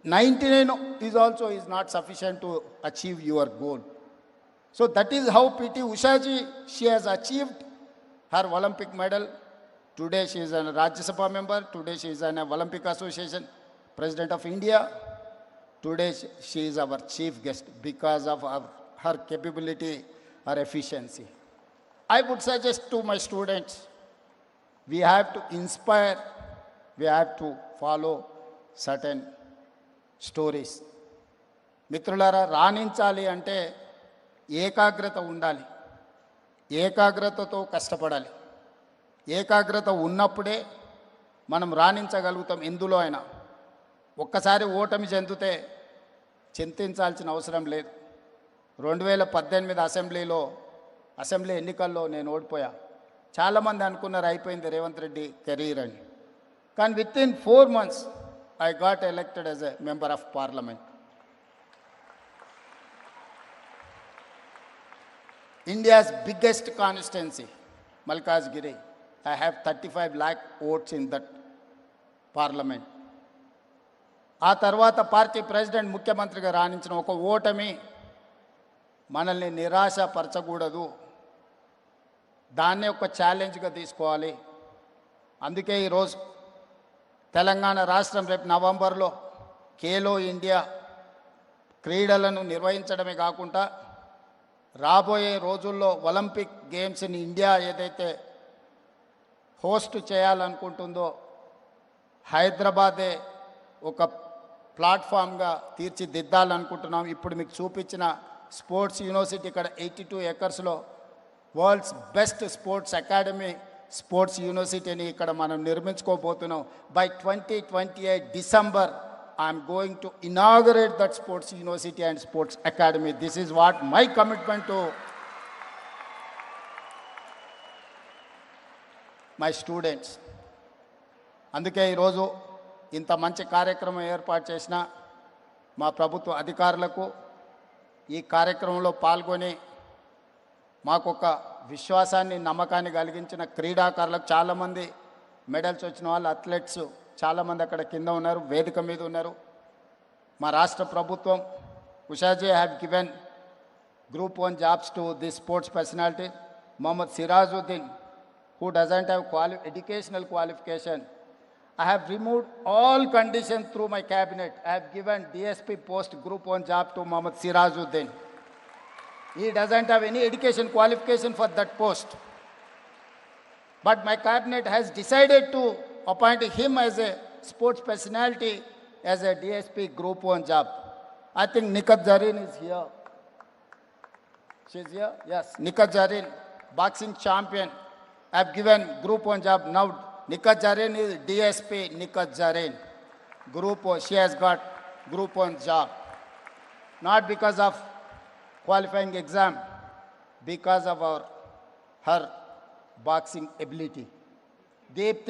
99 is not sufficient to achieve your goal. So that is how P.T. Ushaji, she has achieved her Olympic medal. Today she is a Rajya Sabha member. Today she is an Olympic Association President of India. Today she is our chief guest because of her capability, her efficiency. I would suggest to my students, we have to inspire, we have to follow certain stories. మిత్రులారా, రాణించాలి అంటే ఏకాగ్రత ఉండాలి, ఏకాగ్రతతో కష్టపడాలి. ఏకాగ్రత ఉన్నప్పుడే మనం రాణించగలుగుతాం ఎందులో అయినా. ఒక్కసారి ఓటమి చెందితే చింతించాల్సిన అవసరం లేదు. 2018 అసెంబ్లీ ఎన్నికల్లో నేను ఓడిపోయా. చాలామంది అనుకున్నారు అయిపోయింది రేవంత్ రెడ్డి కెరీర్ అని. కానీ within 4 months I got elected as a member of parliament. India's biggest constituency, Malkajgiri. I have 35 lakh votes in that parliament. ఆ తర్వాత పార్టీ ప్రెసిడెంట్ ముఖ్యమంత్రిగా రాణించిన ఒక ఓటమి మనల్ని నిరాశపరచకూడదు. దాన్నే ఒక ఛాలెంజ్గా తీసుకోవాలి. అందుకే ఈరోజు తెలంగాణ రాష్ట్రం రేపు నవంబర్లో ఖేలో ఇండియా క్రీడలను నిర్వహించడమే కాకుండా రాబోయే రోజుల్లో ఒలింపిక్ గేమ్స్ ఇన్ ఇండియా ఏదైతే హోస్ట్ చేయాలనుకుంటుందో హైదరాబాదే ఒక ప్లాట్ఫామ్గా తీర్చిదిద్దాలనుకుంటున్నాం. ఇప్పుడు మీకు చూపించిన స్పోర్ట్స్ యూనివర్సిటీ ఇక్కడ 82 ఎకర్స్లో world's best sports academy sports యూనివర్సిటీని ఇక్కడ మనం నిర్మించుకోబోతున్నాం. By 2028 December, I'm going to inaugurate that sports university and sports academy. This is what my commitment to my students. అందుకే ఈరోజు ఇంత మంచి కార్యక్రమం ఏర్పాటు చేసిన మా ప్రభుత్వ అధికారులకు, ఈ కార్యక్రమంలో పాల్గొని మాకొక విశ్వాసాన్ని నమ్మకాన్ని కలిగించిన క్రీడాకారులకు, చాలామంది మెడల్స్ వచ్చిన వాళ్ళు అథ్లెట్స్ చాలామంది అక్కడ కింద ఉన్నారు, వేదిక మీద ఉన్నారు. మా రాష్ట్ర ప్రభుత్వం ఉషాజీ have given Group 1 jobs to this sports personality. Mohammad Sirajuddin, who doesn't have educational qualification. I have removed all conditions through my cabinet. I have given DSP post Group 1 job to Mohammad Sirajuddin. He doesn't have any education qualification for that post. But my cabinet has decided to appoint him as a sports personality as a DSP Group 1 job. I think Nikat Zareen is here. She's here? Yes. Nikat Zareen, boxing champion. I have given Group 1 job. Now Nikat Zareen is DSP Nikat Zareen. Group 1, she has got Group 1 job. Not because of qualifying exam, because of her boxing ability. Deepti